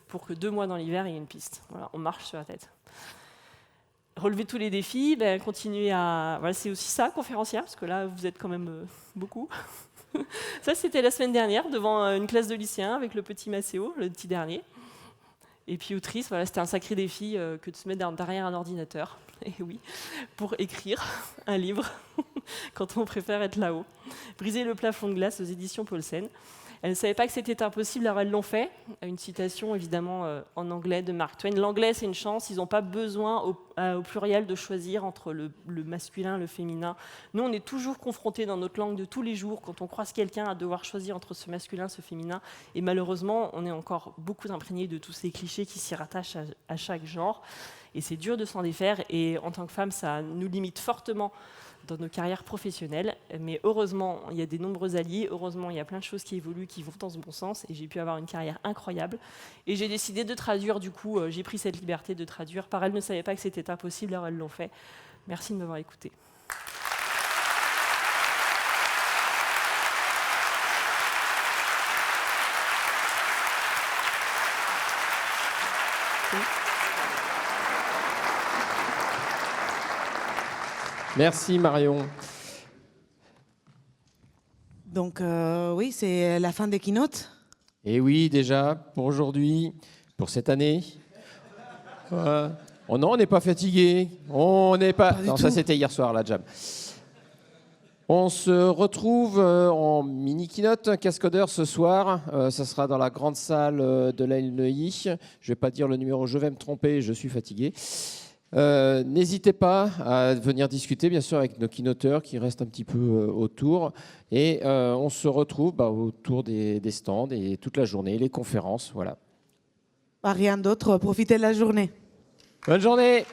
pour que 2 mois dans l'hiver, il y ait une piste. Voilà, on marche sur la tête. Relever tous les défis, continuer à... Voilà, c'est aussi ça, conférencière, parce que là, vous êtes quand même beaucoup. Ça, c'était la semaine dernière, devant une classe de lycéens, avec le petit Macéo, le petit dernier. Et puis autrice, c'était un sacré défi que de se mettre derrière un ordinateur, et oui, pour écrire un livre, quand on préfère être là-haut. Briser le plafond de glace aux éditions Paulsen. Elles ne savaient pas que c'était impossible, alors elles l'ont fait. Une citation évidemment en anglais de Mark Twain. L'anglais, c'est une chance, ils n'ont pas besoin au pluriel de choisir entre le masculin et le féminin. Nous, on est toujours confrontés dans notre langue de tous les jours, quand on croise quelqu'un, à devoir choisir entre ce masculin et ce féminin. Et malheureusement, on est encore beaucoup imprégné de tous ces clichés qui s'y rattachent à chaque genre. Et c'est dur de s'en défaire. Et en tant que femme, ça nous limite fortement dans nos carrières professionnelles, mais heureusement, il y a des nombreux alliés, heureusement, il y a plein de choses qui évoluent, qui vont dans ce bon sens, et j'ai pu avoir une carrière incroyable. Et j'ai décidé de traduire, du coup, j'ai pris cette liberté de traduire. Par elles ne savaient pas que c'était impossible, alors elles l'ont fait. Merci de m'avoir écouté. Merci Marion. donc oui, c'est la fin des keynotes. Et oui, déjà, pour aujourd'hui, pour cette année. Oh non, on n'est pas fatigué. On n'est pas. du Non, tout. ça c'était hier soir, la jam. On se retrouve en mini keynote Cascodeur ce soir. Ça sera dans la grande salle de la LNEI. Je ne vais pas dire le numéro, je vais me tromper, je suis fatigué. N'hésitez pas à venir discuter, bien sûr, avec nos keynoteurs qui restent un petit peu autour. Et on se retrouve autour des stands et toute la journée, les conférences. Voilà. Rien d'autre, profitez de la journée. Bonne journée!